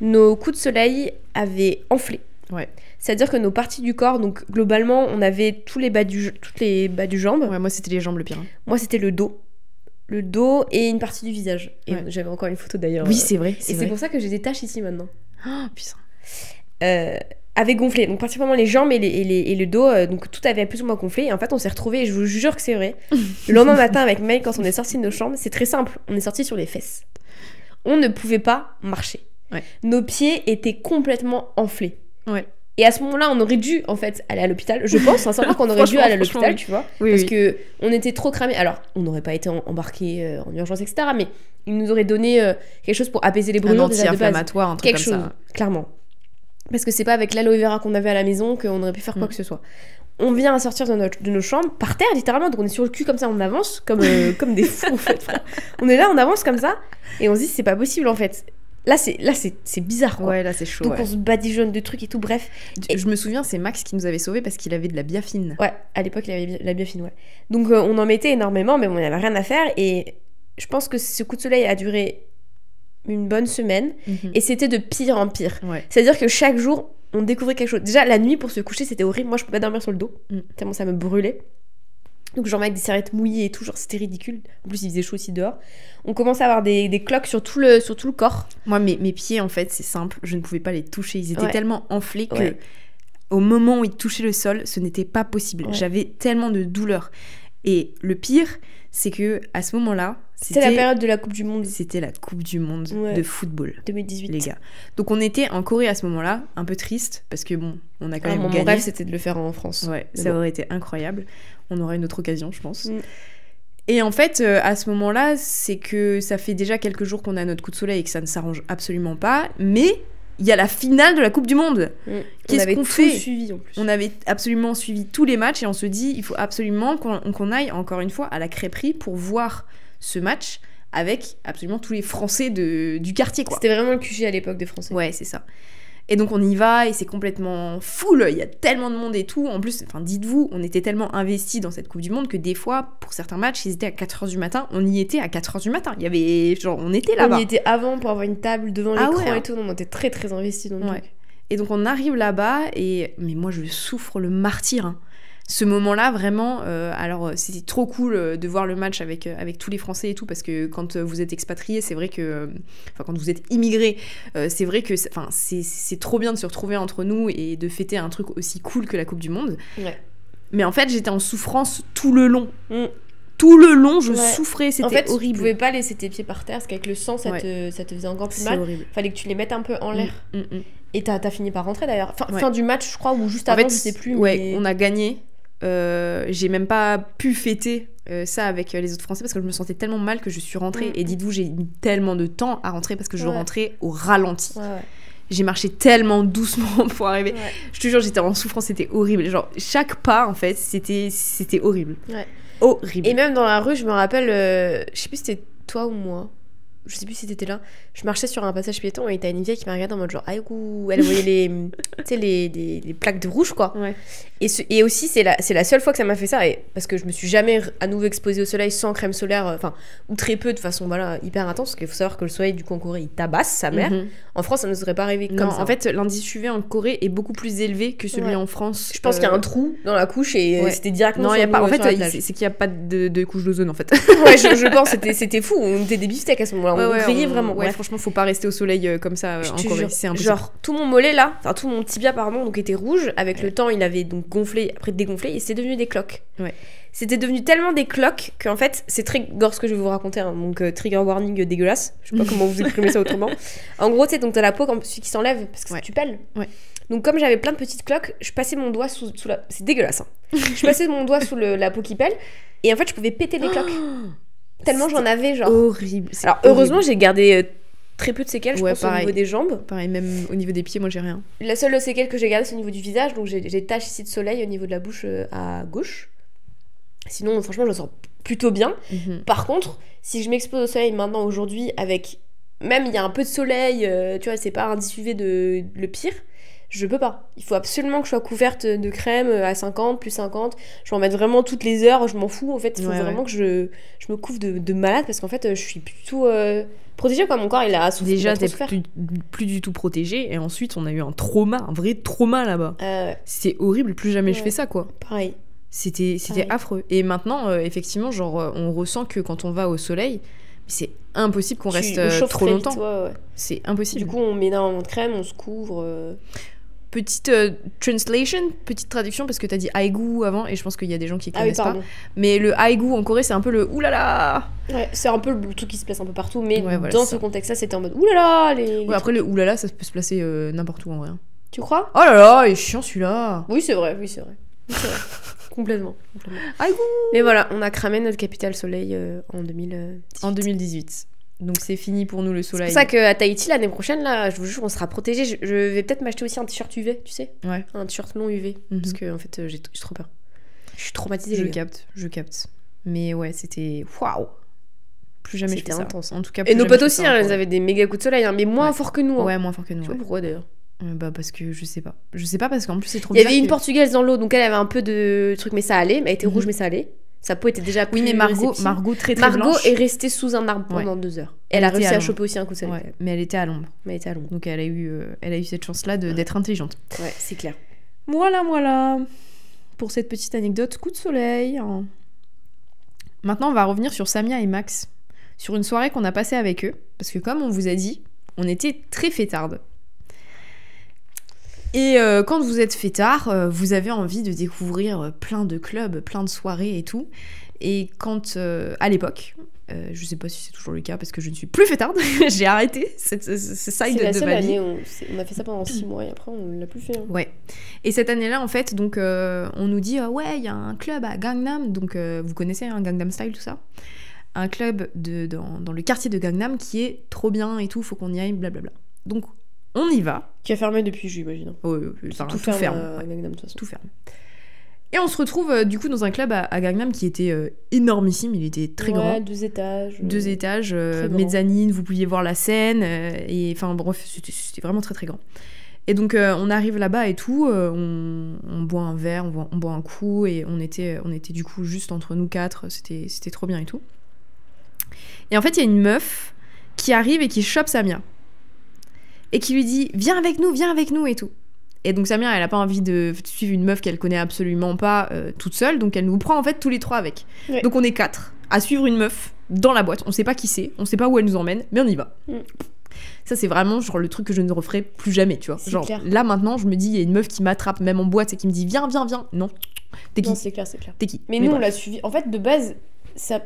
Nos coups de soleil avaient enflé. Ouais. C'est-à-dire que nos parties du corps, donc globalement, on avait toutes les bas du jambes. Ouais, moi c'était les jambes le pire. Moi c'était le dos. Le dos et une partie du visage. Et j'avais encore une photo d'ailleurs. Oui, c'est vrai. C'est pour ça que j'ai des taches ici maintenant. Oh, putain. Avait gonflé, donc particulièrement les jambes et le dos, donc tout avait plus ou moins gonflé. Et en fait, on s'est retrouvés, et je vous jure que c'est vrai. Le lendemain matin, avec Mike, quand on est sortis de nos chambres, c'est très simple. On est sortis sur les fesses. On ne pouvait pas marcher. Ouais. Nos pieds étaient complètement enflés. Ouais. Et à ce moment-là, on aurait dû en fait aller à l'hôpital. Je pense sincèrement qu'on aurait dû aller à l'hôpital, tu vois, parce que on était trop cramés. Alors, on n'aurait pas été embarqués en urgence, etc. Mais ils nous auraient donné quelque chose pour apaiser les brûlures, un anti-inflammatoire, un truc quelque comme chose, ça. Clairement. Parce que c'est pas avec l'aloe vera qu'on avait à la maison qu'on aurait pu faire quoi que ce soit. On vient à sortir de nos chambres, par terre littéralement, donc on est sur le cul comme ça, on avance comme des fous en fait. On est là, on avance comme ça, et on se dit c'est pas possible en fait. Là c'est bizarre quoi. Ouais, là c'est chaud. Donc on se badigeonne de trucs et tout, bref. Et je me souviens, c'est Max qui nous avait sauvés parce qu'il avait de la biafine. Ouais, à l'époque il avait la biafine, ouais. Donc on en mettait énormément, mais bon, il n'y avait rien à faire, et je pense que ce coup de soleil a duré une bonne semaine, et c'était de pire en pire. Ouais. C'est-à-dire que chaque jour, on découvrait quelque chose. Déjà, la nuit, pour se coucher, c'était horrible. Moi, je pouvais pas dormir sur le dos, tellement ça me brûlait. Donc, genre, avec des serviettes mouillées et tout, genre, c'était ridicule. En plus, il faisait chaud aussi dehors. On commençait à avoir des cloques sur tout le corps. Moi, mes pieds, en fait, c'est simple. Je ne pouvais pas les toucher. Ils étaient tellement enflés que, au moment où ils touchaient le sol, ce n'était pas possible. Ouais. J'avais tellement de douleur. Et le pire, c'est que à ce moment-là, c'était la période de la Coupe du Monde. C'était la Coupe du Monde de football. 2018. Les gars. Donc on était en Corée à ce moment-là, un peu triste, parce que bon, on a quand même gagné. Mon rêve, c'était de le faire en France. Ouais, ça aurait été incroyable. On aurait une autre occasion, je pense. Et en fait, à ce moment-là, c'est que ça fait déjà quelques jours qu'on a notre coup de soleil et que ça ne s'arrange absolument pas. Mais il y a la finale de la Coupe du Monde. Qu'est-ce qu'on fait ? Suivi en plus. On avait absolument suivi tous les matchs et on se dit, il faut absolument qu'on aille encore une fois à la crêperie pour voir ce match avec absolument tous les Français du quartier, quoi. C'était vraiment le QG à l'époque des Français. Ouais, c'est ça. Et donc on y va et c'est complètement full, il y a tellement de monde et tout. En plus, dites-vous, on était tellement investis dans cette Coupe du Monde que des fois, pour certains matchs, ils étaient à 4h du matin, on y était à 4h du matin. Il y avait, genre, on était là-bas. On y était avant pour avoir une table devant l'écran et tout, donc on était très très investis dans le truc. Et donc on arrive là-bas mais moi je souffre le martyre, hein. Ce moment-là, vraiment, alors c'était trop cool de voir le match avec tous les Français et tout, parce que quand vous êtes expatrié, c'est vrai que... Enfin, quand vous êtes immigré, c'est vrai que c'est trop bien de se retrouver entre nous et de fêter un truc aussi cool que la Coupe du Monde. Ouais. Mais en fait, j'étais en souffrance tout le long. Tout le long, je souffrais, c'était horrible. En fait, tu pouvais pas laisser tes pieds par terre, parce qu'avec le sang, ça te faisait encore plus mal. Horrible. Fallait que tu les mettes un peu en l'air. Et t'as fini par rentrer, d'ailleurs. Fin du match, je crois, ou juste avant, je sais plus. Ouais, on a gagné. J'ai même pas pu fêter ça avec les autres Français parce que je me sentais tellement mal que je suis rentrée. Et dites-vous, j'ai mis tellement de temps à rentrer parce que je rentrais au ralenti. J'ai marché tellement doucement pour arriver. Je te jure, j'étais en souffrance, c'était horrible. Genre, chaque pas, en fait, c'était horrible. Horrible. Et même dans la rue, je me rappelle, je sais plus si c'était toi ou moi. je sais plus si t'étais là, je marchais sur un passage piéton et t'as une vieille qui m'a regardé en mode genre aïe, elle voyait les, tu sais, les plaques de rouge quoi. Ouais. Et aussi c'est la seule fois que ça m'a fait ça, et parce que je me suis jamais à nouveau exposée au soleil sans crème solaire, enfin ou très peu de façon voilà hyper intense, parce qu'il faut savoir que le soleil du coup en Corée il tabasse sa mère. En France ça ne serait pas arrivé comme ça. En fait l'indice UV en Corée est beaucoup plus élevé que celui en France. Je pense qu'il y a un trou dans la couche et c'était directement. Non, il y a pas. En fait, c'est qu'il n'y a pas de couche d'ozone en fait. Ouais, je pense c'était fou. On était des beefsteaks à ce moment-là. On grillait vraiment. Ouais, franchement, faut pas rester au soleil comme ça en Corée. C'est impossible. Genre tout mon mollet là, enfin tout mon tibia pardon, donc était rouge. Avec le temps, il avait donc gonflé, après dégonflé, et c'était devenu des cloques. Ouais. C'était devenu tellement des cloques qu'en fait, c'est très gore ce que je vais vous raconter, hein, donc trigger warning dégueulasse. Je sais pas comment vous exprimer ça autrement. En gros, tu sais, donc t'as la peau qui s'enlève parce que tu pèles. Ouais. Donc comme j'avais plein de petites cloques, je passais mon doigt sous la... C'est dégueulasse, hein. Je passais mon doigt sous la peau qui pèle, et en fait, je pouvais péter les cloques. Tellement j'en avais, genre. Horrible. Alors heureusement, j'ai gardé très peu de séquelles, je pense, pareil. au niveau des jambes. Pareil, même au niveau des pieds, moi j'ai rien. La seule séquelle que j'ai gardée, c'est au niveau du visage, donc j'ai des taches ici de soleil au niveau de la bouche à gauche. Sinon, franchement, je me sens plutôt bien. Par contre, si je m'expose au soleil maintenant, aujourd'hui, avec... Même il y a un peu de soleil, tu vois, c'est pas un UV le pire, je peux pas. Il faut absolument que je sois couverte de crème à 50, plus 50. Je vais en mettre vraiment toutes les heures, je m'en fous. En fait, il faut vraiment que je me couvre de malade, parce qu'en fait, je suis plutôt protégée, quoi. Mon corps, il a souffert. Déjà, t'es plus du tout protégée, et ensuite, on a eu un vrai trauma là-bas. C'est horrible, plus jamais je fais ça, quoi. Pareil. C'était affreux. Et maintenant, effectivement, genre, on ressent que quand on va au soleil, c'est impossible qu'on reste trop longtemps. Ouais. C'est impossible. Du coup, on met énormément de crème, on se couvre. Petite translation, petite traduction, parce que t'as dit haïgu avant, et je pense qu'il y a des gens qui connaissent pas. Mais le haïgu en Corée, c'est un peu le oulala. Ouais, c'est un peu le truc qui se place un peu partout, mais dans ce contexte-là, c'était en mode oulala. Après, le oulala, ça peut se placer n'importe où en vrai. Tu crois? Oh là là, il est chiant celui-là. Oui, c'est vrai. Complètement. Haïgu. Mais voilà, on a cramé notre capitale soleil en 2018. Donc c'est fini pour nous le soleil. C'est pour ça qu'à Tahiti l'année prochaine, là, je vous jure, on sera protégés. Je vais peut-être m'acheter aussi un t-shirt UV, tu sais. Ouais. Un t-shirt non UV. Parce que en fait, j'ai trop peur. Je suis traumatisée. Je capte. Mais ouais, c'était waouh. Plus jamais je fais ça. C'était intense. En tout cas. Et nos potes aussi, ils avaient des méga coups de soleil, mais moins fort que nous. Ouais, moins fort que nous. Je sais pas pourquoi d'ailleurs. Bah parce que je sais pas parce qu'en plus c'est trop bizarre. Il y avait une portugaise dans l'eau, donc elle avait un peu de truc, mais ça allait. Elle était rouge, mais ça allait. Sa peau était déjà plus... Oui, mais Margot très blanche. Margot est restée sous un arbre pendant 2 heures. Elle a réussi à choper aussi un coup de soleil. Ouais, mais elle était à l'ombre. Donc elle a eu cette chance-là d'être intelligente. Ouais, c'est clair. Voilà. Pour cette petite anecdote, coup de soleil. Maintenant, on va revenir sur Samia et Max. Sur une soirée qu'on a passée avec eux. Parce que comme on vous a dit, on était très fêtardes. Et quand vous êtes fêtard, vous avez envie de découvrir plein de clubs, plein de soirées et tout. Et quand, à l'époque, je sais pas si c'est toujours le cas parce que je ne suis plus fêtarde, j'ai arrêté ce side de ma vie. C'est la seule année, on a fait ça pendant 6 mois et après on l'a plus fait. Hein. Ouais. Et cette année-là, en fait, donc on nous dit ouais, il y a un club à Gangnam, donc vous connaissez Gangnam Style, tout ça. Un club dans le quartier de Gangnam qui est trop bien et tout, faut qu'on y aille, blablabla. Donc on y va. Qui a fermé depuis, j'imagine. Oui, tout ferme. Gangnam, de toute façon. Tout ferme. Et on se retrouve du coup dans un club à Gangnam qui était énormissime, il était très grand. 2 étages. 2 étages, mezzanine, vous pouviez voir la scène, et enfin bref, c'était vraiment très très grand. Et donc on arrive là-bas et tout, on boit un verre, on boit un coup, et on était du coup juste entre nous 4, c'était trop bien et tout. Et en fait, il y a une meuf qui arrive et qui chope Samia. Et qui lui dit viens avec nous et tout. Et donc Samia, elle a pas envie de suivre une meuf qu'elle connaît absolument pas toute seule, donc elle nous prend en fait tous les 3 avec. Ouais. Donc on est 4 à suivre une meuf dans la boîte, on sait pas qui c'est, on sait pas où elle nous emmène, mais on y va. Ça c'est vraiment genre le truc que je ne referai plus jamais, tu vois. C'est genre clair. Là maintenant je me dis il y a une meuf qui m'attrape même en boîte et qui me dit viens. Non. T'es qui? Non, c'est clair. T'es qui? Mais nous on l'a suivi. En fait de base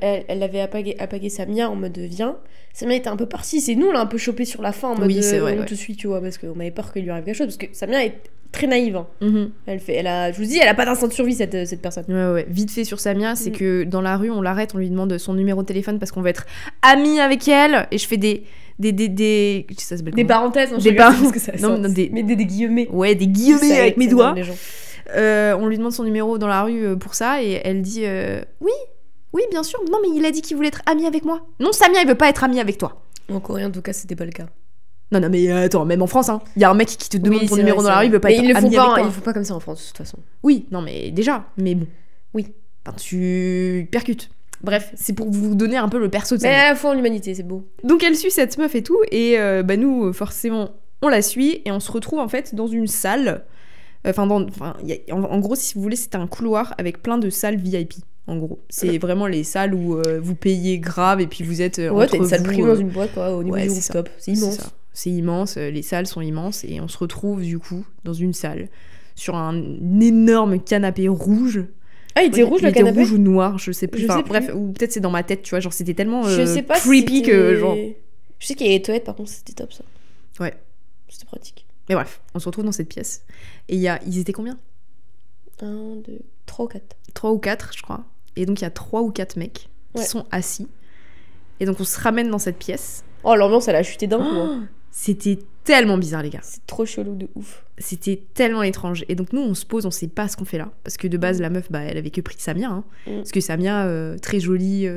elle avait appagé Samia en mode viens. Samia était un peu partie, c'est nous on l'a un peu chopé sur la fin en mode c'est vrai, on te suit, tu vois, parce qu'on avait peur qu'il lui arrive quelque chose, parce que Samia est très naïve. Hein. Je vous dis, elle a pas d'instinct de survie cette personne. Ouais. Vite fait sur Samia, c'est que dans la rue on l'arrête, on lui demande son numéro de téléphone parce qu'on va être amis avec elle, et je fais des ça s'appelle des parenthèses, mais des guillemets. Ouais, des guillemets avec mes doigts. On lui demande son numéro dans la rue pour ça, et elle dit oui, bien sûr. Non, mais il a dit qu'il voulait être ami avec moi. Non, Samia, il veut pas être ami avec toi. En coréen, en tout cas, c'était pas le cas. Non, mais attends, même en France, hein. Il y a un mec qui te demande ton numéro dans la rue, il veut pas mais être ils le font ami pas, avec toi. ils le font pas comme ça en France, de toute façon. Oui, non, mais déjà, mais bon. Oui. Enfin, tu percutes. Bref, c'est pour vous donner un peu le perso de ça. Mais à la fois en l'humanité, c'est beau. Donc elle suit cette meuf et tout, et nous, forcément, on la suit, et on se retrouve en fait dans une salle. En gros, si vous voulez, c'était un couloir avec plein de salles VIP. En gros, c'est vraiment les salles où vous payez grave et puis vous êtes ouais, t'as une salle privée dans une une boîte, quoi, au niveau du rooftop. C'est immense. C'est immense, les salles sont immenses, et on se retrouve du coup dans une salle sur un énorme canapé rouge. Ah, il était rouge le canapé? Rouge ou noir, je sais plus. Je sais bref, ou peut-être c'est dans ma tête, tu vois, genre c'était tellement je sais pas creepy si que genre. Je sais qu'il y avait les toilettes, par contre, c'était top ça. Ouais. C'était pratique. Mais bref, on se retrouve dans cette pièce. Et ils étaient combien? 1, 2, 3 ou 4. 3 ou 4, je crois. Et donc il y a 3 ou 4 mecs qui sont assis. Et donc on se ramène dans cette pièce. Oh, l'ambiance, elle a chuté d'un coup. Hein. C'était tellement bizarre, les gars. C'est trop chelou de ouf. C'était tellement étrange. Et donc nous, on se pose, on sait pas ce qu'on fait là. Parce que de base, la meuf, elle avait que pris Samia. Hein. Parce que Samia, très jolie...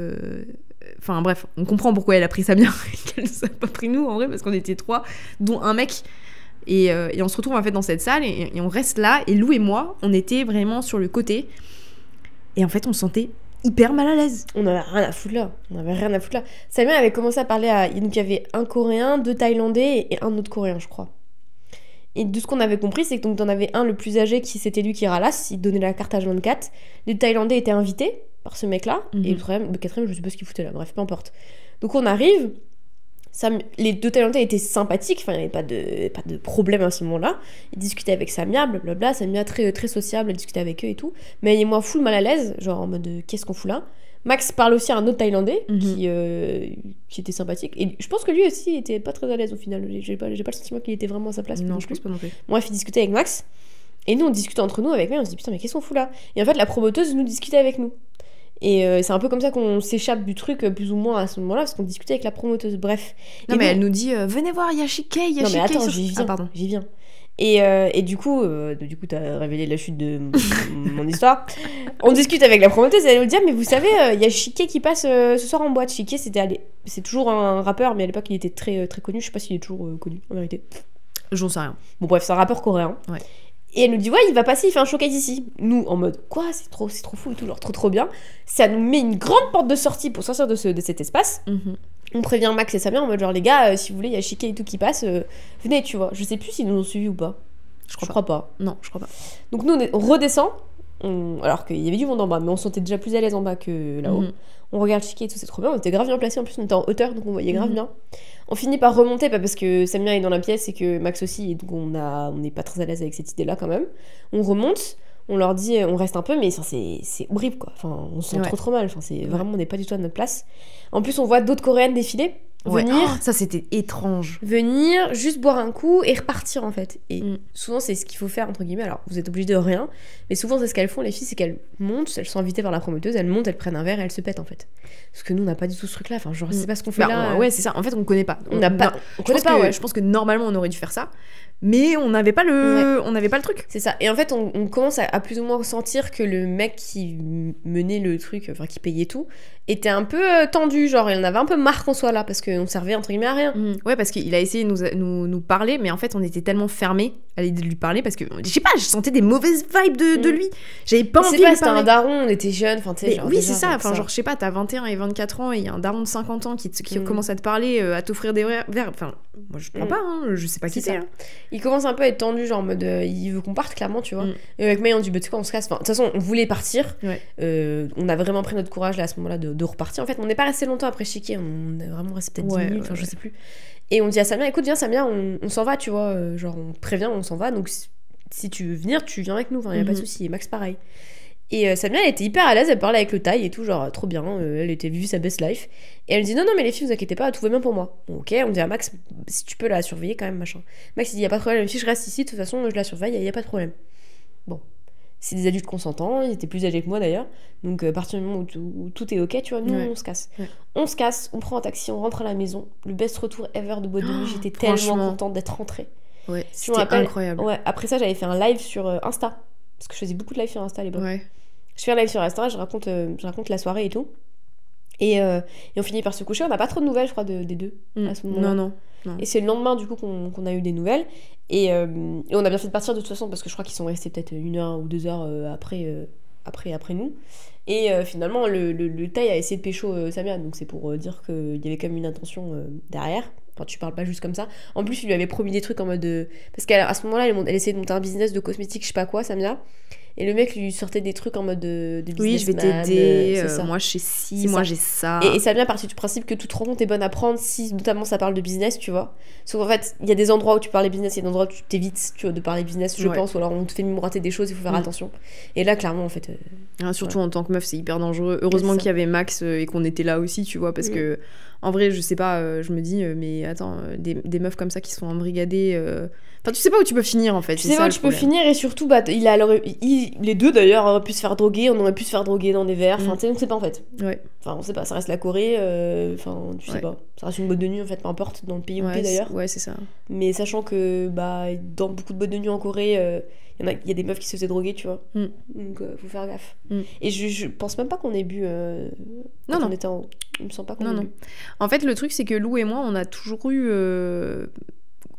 Enfin bref, on comprend pourquoi elle a pris Samia et qu'elle nous a pas pris nous, en vrai, parce qu'on était 3, dont un mec. Et on se retrouve en fait dans cette salle, et on reste là. Et Lou et moi, on était vraiment sur le côté. Et en fait, on se sentait hyper mal à l'aise. On avait rien à foutre là. Samia avait commencé à parler à... Donc il y avait un Coréen, 2 Thaïlandais et un autre Coréen, je crois. Et de ce qu'on avait compris, c'est que donc t'en avais un, le plus âgé, qui c'était lui qui ralasse, il donnait la carte H24. Les Thaïlandais étaient invités par ce mec-là. Et le quatrième, je sais pas ce qu'il foutait là. Bref, peu importe. Donc on arrive... les 2 Thaïlandais étaient sympathiques, enfin il n'y avait pas de problème à ce moment-là. Ils discutaient avec Samia, blablabla, Samia très, très sociable, elle discutait avec eux et tout. Mais moi full mal à l'aise, genre en mode qu'est-ce qu'on fout là. Max parle aussi à un autre Thaïlandais qui était sympathique. Et je pense que lui aussi était pas très à l'aise au final. J'ai pas le sentiment qu'il était vraiment à sa place. Non, je pense pas non plus. Bref, il discutait avec Max. Et nous on discutait entre nous avec lui, on se dit putain mais qu'est-ce qu'on fout là. Et en fait la promoteuse nous discutait avec nous. Et c'est un peu comme ça qu'on s'échappe du truc, plus ou moins à ce moment-là, parce qu'on discutait avec la promoteuse. Bref. Non, mais elle nous dit venez voir, il y a Shike. Non, mais attends, j'y viens. Ah, pardon, j'y viens. Et du coup, t'as révélé la chute de mon histoire. On discute avec la promoteuse et elle nous dit mais vous savez, il y a Shike qui passe ce soir en boîte. Shike, c'est toujours un rappeur, mais à l'époque, il était très, très connu. Je sais pas s'il est toujours connu, en vérité. J'en sais rien. Bon, bref, c'est un rappeur coréen. Ouais. Et elle nous dit, ouais, il va passer, il fait un showcase ici. Nous, en mode, quoi, c'est trop fou et tout, genre trop bien. Ça nous met une grande porte de sortie pour sortir de cet espace. On prévient Max et Samia en mode, genre, les gars, si vous voulez, il y a Shike et tout qui passe, venez, tu vois. Je sais plus s'ils nous ont suivis ou pas. Je crois pas. Non, je crois pas. Donc nous, on redescend, alors qu'il y avait du monde en bas, mais on se sentait déjà plus à l'aise en bas que là-haut. On regarde Shike et tout, c'est trop bien. On était grave bien placés, en plus on était en hauteur, donc on voyait grave bien. On finit par remonter, pas parce que Samia est dans la pièce et que Max aussi, et donc on n'est pas très à l'aise avec cette idée-là quand même. On remonte, on leur dit, on reste un peu, mais c'est horrible quoi. Enfin, on se sent trop mal. Enfin, vraiment, on n'est pas du tout à notre place. En plus, on voit d'autres Coréennes défiler. Venir, ça c'était étrange. Venir, juste boire un coup et repartir en fait. Et souvent c'est ce qu'il faut faire entre guillemets. Alors vous êtes obligé de rien, mais souvent c'est ce qu'elles font les filles, c'est qu'elles montent, elles sont invitées par la promoteuse, elles montent, elles prennent un verre et elles se pètent en fait. Parce que nous on n'a pas du tout ce truc là. Enfin genre je sais pas ce qu'on fait là. Ouais c'est ça. En fait on connaît pas. On connaît pas. Je pense que normalement on aurait dû faire ça, mais on n'avait pas le truc. C'est ça. Et en fait on commence à plus ou moins ressentir que le mec qui menait le truc, enfin qui payait tout, était un peu tendu, genre il en avait un peu marre qu'on soit là parce qu'on servait entre guillemets à rien. Ouais, parce qu'il a essayé de nous parler, mais en fait on était tellement fermés à l'idée de lui parler parce que je sais pas, je sentais des mauvaises vibes de lui. J'avais pas envie de lui parler. C'était un daron, on était jeunes, enfin tu sais. Oui, c'est ça. Enfin genre je sais pas, t'as 21 et 24 ans et il y a un daron de 50 ans qui commence à te parler, à t'offrir des verres. Enfin moi je prends pas, hein, je sais pas qui c'est. Il commence un peu à être tendu, genre en mode il veut qu'on parte clairement, tu vois. Et avec May on dit bah tu sais quoi on se casse. Enfin de toute façon on voulait partir. On a vraiment pris notre courage là à ce moment-là de repartir. En fait on n'est pas resté longtemps après Shike, on est vraiment resté peut-être 10 minutes, enfin je sais plus. Et on dit à Samia, écoute viens Samia, on s'en va, tu vois, genre on te prévient, on s'en va, donc si tu veux venir, tu viens avec nous, enfin y a pas de souci. Et Max pareil. Et Samia elle était hyper à l'aise, elle parlait avec le Thaï et tout, genre trop bien, elle était vue sa best life. Et elle dit non mais les filles vous inquiétez pas, tout va bien pour moi. Bon, ok, on dit à Max si tu peux la surveiller quand même machin. Max il dit y a pas de problème, si je reste ici de toute façon je la surveille, y a pas de problème. Bon. C'est des adultes consentants, ils étaient plus âgés que moi d'ailleurs. Donc à partir du moment où tout est ok, tu vois, nous on se casse. On se casse, on prend un taxi, on rentre à la maison. Le best retour ever de boîte de nuit, j'étais tellement contente d'être rentrée. Ouais, c'était incroyable. Ouais, après ça j'avais fait un live sur Insta. Parce que je faisais beaucoup de live sur Insta à l'époque. Ouais. Je fais un live sur Insta, je raconte la soirée et tout. Et on finit par se coucher. On n'a pas trop de nouvelles, je crois, des deux à ce moment-là. Non. Et c'est le lendemain, du coup, qu'on a eu des nouvelles. Et on a bien fait de partir de toute façon, parce que je crois qu'ils sont restés peut-être 1 heure ou 2 heures après nous. Et finalement, le Thaï a essayé de pécho Samia. Donc c'est pour dire qu'il y avait quand même une intention derrière. Enfin, tu parles pas juste comme ça. En plus, il lui avait promis des trucs en mode... Parce qu'à ce moment-là, elle essayait de monter un business de cosmétiques, je sais pas quoi, Samia. Et le mec lui sortait des trucs en mode de businessman. Oui, je vais t'aider, moi je sais ci, moi j'ai ça. Et ça vient partir du principe que toute rencontre est bonne à prendre si notamment ça parle de business, tu vois. Sauf qu'en fait, il y a des endroits où tu parles business, il y a des endroits où tu t'évites, tu vois, de parler business, je pense, ou alors on te fait miroiter des choses, il faut faire attention. Et là, clairement, en fait... surtout en tant que meuf, c'est hyper dangereux. Heureusement qu'il y avait Max et qu'on était là aussi, tu vois, parce que en vrai, je sais pas, je me dis, mais attends, des meufs comme ça qui sont embrigadées... Enfin, tu sais pas où tu peux finir en fait. Tu sais pas où tu peux finir et surtout, les deux d'ailleurs auraient pu se faire droguer, on aurait pu se faire droguer dans des verres. Enfin, tu sais, on sait pas en fait. Ouais. Enfin, on sait pas, ça reste la Corée, enfin, tu sais pas. Ça reste une boîte de nuit en fait, peu importe dans le pays où t'es d'ailleurs. Ouais, c'est ça. Mais sachant que dans beaucoup de boîtes de nuit en Corée, il y a des meufs qui se faisaient droguer, tu vois. Donc, faut faire gaffe. Et je pense même pas qu'on ait bu. Non. On était en... Il me semble pas qu'on ait bu. En fait, le truc, c'est que Lou et moi, on a toujours eu.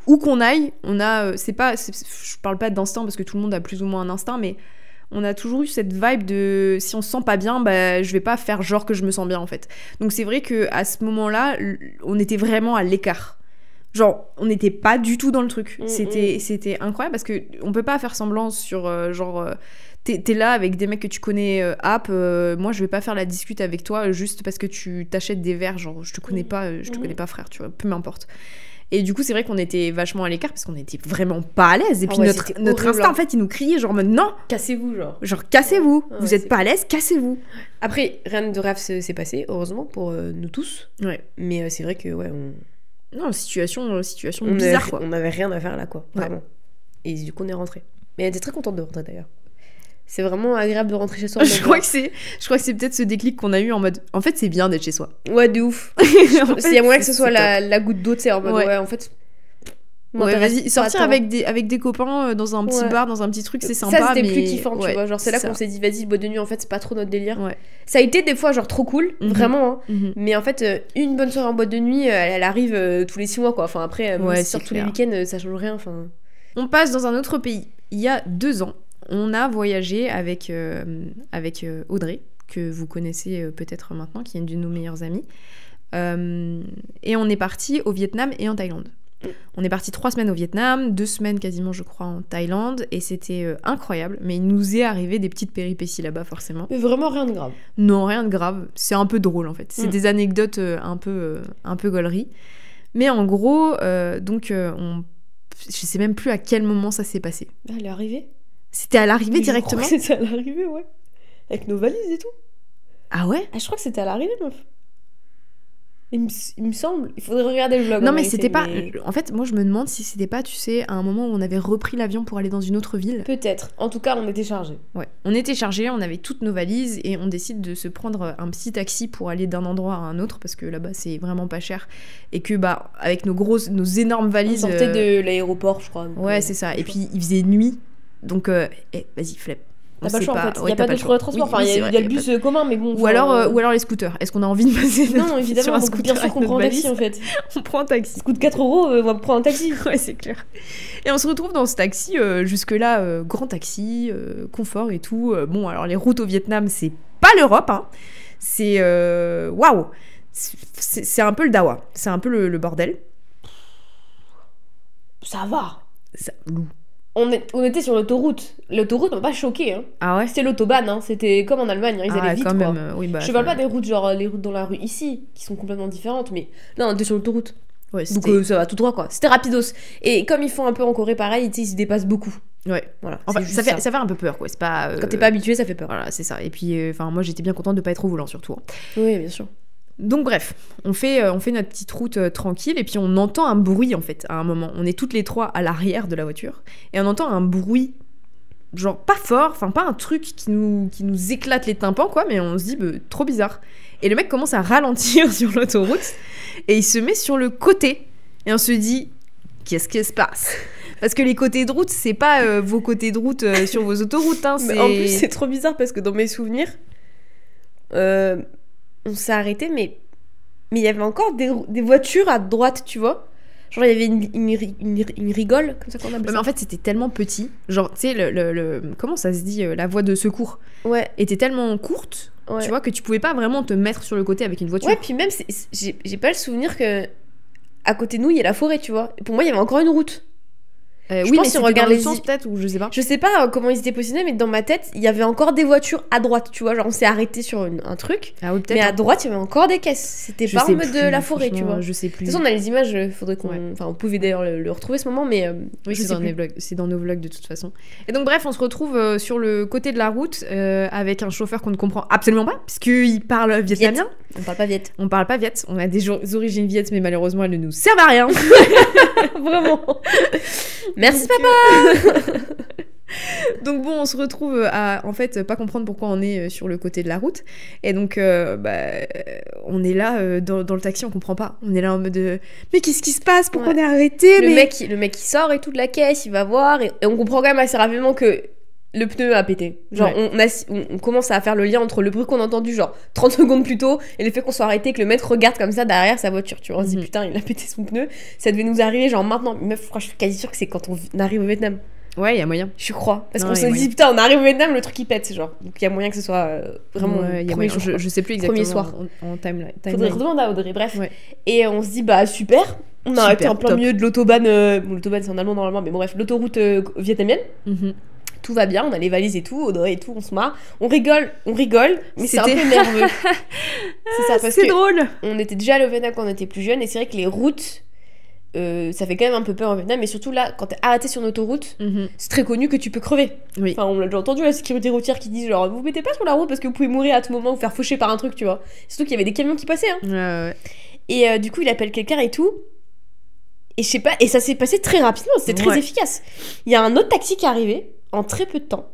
Où qu'on aille, on a. Je parle pas d'instinct parce que tout le monde a plus ou moins un instinct, mais on a toujours eu cette vibe de si on se sent pas bien, je vais pas faire genre que je me sens bien en fait. Donc c'est vrai qu'à ce moment-là, on était vraiment à l'écart. Genre, on n'était pas du tout dans le truc. C'était incroyable parce qu'on peut pas faire semblant sur t'es là avec des mecs que tu connais moi je vais pas faire la discute avec toi juste parce que tu t'achètes des verres, genre je te connais pas, connais pas frère, tu vois, peu m'importe. Et du coup, c'est vrai qu'on était vachement à l'écart parce qu'on était vraiment pas à l'aise. Et puis notre instinct, en fait, il nous criait genre non, cassez-vous, genre. Genre cassez-vous, vous êtes pas à l'aise, cassez-vous. Après, rien de grave s'est passé, heureusement pour nous tous. Ouais. Mais c'est vrai que non, situation bizarre quoi. On avait rien à faire là quoi, vraiment. Et du coup, on est rentré. Mais elle était très contente de rentrer d'ailleurs. C'est vraiment agréable de rentrer chez soi. Je crois que c'est peut-être ce déclic qu'on a eu en mode en fait c'est bien d'être chez soi. Ouais, de ouf. S'il y a moyen que ce soit la goutte d'eau, tu sais, en mode ouais en fait. Ouais, vas-y, sortir avec des copains dans un petit bar, dans un petit truc, c'est sympa. Ça, c'était plus kiffant, tu vois. Genre, c'est là qu'on s'est dit, vas-y, boîte de nuit, en fait, c'est pas trop notre délire. Ouais. Ça a été des fois, genre, trop cool, vraiment. Hein. Mais en fait, une bonne soirée en boîte de nuit, elle arrive tous les 6 mois, quoi. Enfin, après, sur tous les week-ends, ça change rien. Enfin. On passe dans un autre pays. Il y a 2 ans, on a voyagé avec Audrey, que vous connaissez peut-être maintenant, qui est une de nos meilleures amies. Et on est parti au Vietnam et en Thaïlande. On est parti 3 semaines au Vietnam, 2 semaines quasiment je crois en Thaïlande, et c'était incroyable, mais il nous est arrivé des petites péripéties là-bas forcément. Mais vraiment rien de grave. Non, rien de grave, c'est un peu drôle en fait, c'est des anecdotes un peu gauleries. Mais en gros, je sais même plus à quel moment ça s'est passé. Elle est arrivée. C'était à l'arrivée directement. Je crois que c'était à l'arrivée, ouais. Avec nos valises et tout. Ah ouais? Je crois que c'était à l'arrivée, meuf. Il me semble, il faudrait regarder le vlog. Non, mais c'était pas. En fait, moi je me demande si c'était pas, tu sais, à un moment où on avait repris l'avion pour aller dans une autre ville. Peut-être. En tout cas, on était chargés. Ouais, on était chargés, on avait toutes nos valises et on décide de se prendre un petit taxi pour aller d'un endroit à un autre parce que là-bas c'est vraiment pas cher et que avec nos énormes valises. On sortait de l'aéroport, je crois. Ouais, c'est ça. Et puis il faisait nuit, donc vas-y, flemme. T'as pas le choix en fait, il n'y a pas d'autre transport, enfin il y a le bus commun mais bon... Ou alors les scooters, est-ce qu'on a envie de passer Non évidemment, sur un scooter, bien sûr qu'on prend un taxi en fait. On prend un taxi. Ça coûte 4 €, on va prendre un taxi. Ouais c'est clair. Et on se retrouve dans ce taxi, jusque là, grand taxi, confort et tout. Bon alors les routes au Vietnam c'est pas l'Europe, hein. C'est... Waouh, c'est un peu le dawa, c'est un peu le bordel. Ça va. Lou. On était sur l'autoroute. L'autoroute m'a pas choqué. Hein. Ah ouais? C'était l'autobahn, hein. C'était comme en Allemagne, hein. Ils allaient vite quand quoi. Même, oui, je parle pas des routes genre les routes dans la rue ici, qui sont complètement différentes, mais là on était sur l'autoroute. Ouais, donc ça va tout droit quoi. C'était rapidos. Et comme ils font un peu en Corée pareil, ils se dépassent beaucoup. Ouais, voilà. Enfin, ça fait un peu peur quoi. C'est pas. Quand t'es pas habitué, ça fait peur. Voilà, c'est ça. Et puis, moi j'étais bien contente de pas être au volant surtout. Oui, bien sûr. Donc bref, on fait notre petite route tranquille et puis on entend un bruit en fait à un moment. On est toutes les 3 à l'arrière de la voiture et on entend un bruit genre pas fort, enfin pas un truc qui nous éclate les tympans quoi, mais on se dit trop bizarre. Et le mec commence à ralentir sur l'autoroute et il se met sur le côté et on se dit qu'est-ce qui se passe? Parce que les côtés de route, c'est pas vos côtés de route sur vos autoroutes. Hein, mais en plus, c'est trop bizarre parce que dans mes souvenirs, on s'est arrêté, mais il y avait encore des voitures à droite, tu vois. Genre, il y avait une rigole, comme ça qu'on appelle ça. Mais en fait, c'était tellement petit. Genre, tu sais, comment ça se dit, la voie de secours était tellement courte, tu vois, que tu pouvais pas vraiment te mettre sur le côté avec une voiture. Ouais, puis même, j'ai pas le souvenir que à côté de nous, il y a la forêt, tu vois. Et pour moi, il y avait encore une route. Oui, mais si on regarde le sens peut-être, ou je sais pas. Je sais pas comment ils étaient positionnés, mais dans ma tête, il y avait encore des voitures à droite, tu vois. Genre, on s'est arrêté sur un truc, oui, mais à droite, il y avait encore des caisses. C'était pas en mode de la forêt, tu vois. Je sais plus. De toute façon, on a les images, faudrait qu'on. Enfin, on pouvait d'ailleurs le retrouver ce moment, mais. Oui, c'est dans nos vlogs de toute façon. Et donc, bref, on se retrouve sur le côté de la route avec un chauffeur qu'on ne comprend absolument pas, parce qu'il parle vietnamien. On parle pas viet. On parle pas viet. On a des origines viet, mais malheureusement, elles ne nous servent à rien. Vraiment. Merci, papa. Donc bon, on se retrouve à en fait pas comprendre pourquoi on est sur le côté de la route. Et donc on est là dans le taxi, on comprend pas. On est là en mode mais qu'est-ce qui se passe? Pourquoi on est arrêté? Le mec il sort et tout de la caisse, il va voir et on comprend quand même assez rapidement que le pneu a pété. Genre, on commence à faire le lien entre le bruit qu'on a entendu, genre 30 secondes plus tôt, et le fait qu'on soit arrêté, que le mec regarde comme ça derrière sa voiture. Tu vois, on se dit putain, il a pété son pneu. Ça devait nous arriver, genre maintenant. Meuf, je suis quasi sûre que c'est quand on arrive au Vietnam. Ouais, il y a moyen. Je crois. Parce qu'on se dit putain, on arrive au Vietnam, le truc il pète, genre. Donc il y a moyen que ce soit vraiment. Ouais, premier jour, je sais plus exactement. Premier soir. En timeline. Faudrait redemander à Audrey, bref. Ouais. Et on se dit bah super. On a arrêté en plein milieu de l'autobahn. L'autobahn c'est en allemand normalement, mais bon, bref, l'autoroute vietnamienne. Tout va bien, on a les valises et tout, Audrey et tout, on se marre, on rigole, mais c'est un peu nerveux. C'est ça, parce que drôle. On était déjà allé au Vietnam quand on était plus jeune, et c'est vrai que les routes, ça fait quand même un peu peur au Vietnam, mais surtout là, quand t'es arrêté sur une autoroute, c'est très connu que tu peux crever. Oui. Enfin, on l'a déjà entendu, la sécurité routière qui dit genre, vous mettez pas sur la route parce que vous pouvez mourir à tout moment ou faire faucher par un truc, tu vois. Surtout qu'il y avait des camions qui passaient, hein. Et du coup, il appelle quelqu'un et tout. Et je sais pas, et ça s'est passé très rapidement, c'était très efficace. Il y a un autre taxi qui est arrivé en très peu de temps.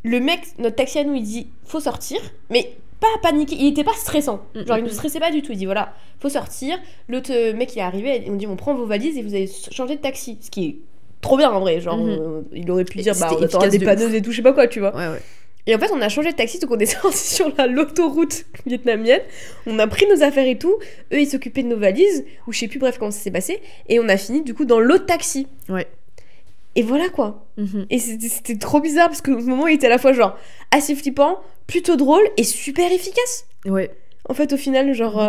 Le mec, notre taxi à nous, il dit faut sortir, mais pas paniquer, il était pas stressant. Genre, il ne stressait pas du tout. Il dit voilà, faut sortir. L'autre mec, il est arrivé, on dit on prend vos valises et vous allez changer de taxi. Ce qui est trop bien en vrai. Genre, il aurait pu dire bah on attend des panneuses et tout, je sais pas quoi, tu vois. Ouais. Et en fait, on a changé de taxi, donc on est sorti sur l'autoroute vietnamienne. On a pris nos affaires et tout. Eux, ils s'occupaient de nos valises, ou je sais plus, bref, comment ça s'est passé. Et on a fini, du coup, dans l'autre taxi. Ouais. Et voilà, quoi. Et c'était trop bizarre, parce que au moment, il était à la fois, genre, assez flippant, plutôt drôle, et super efficace. Ouais. En fait, au final, genre...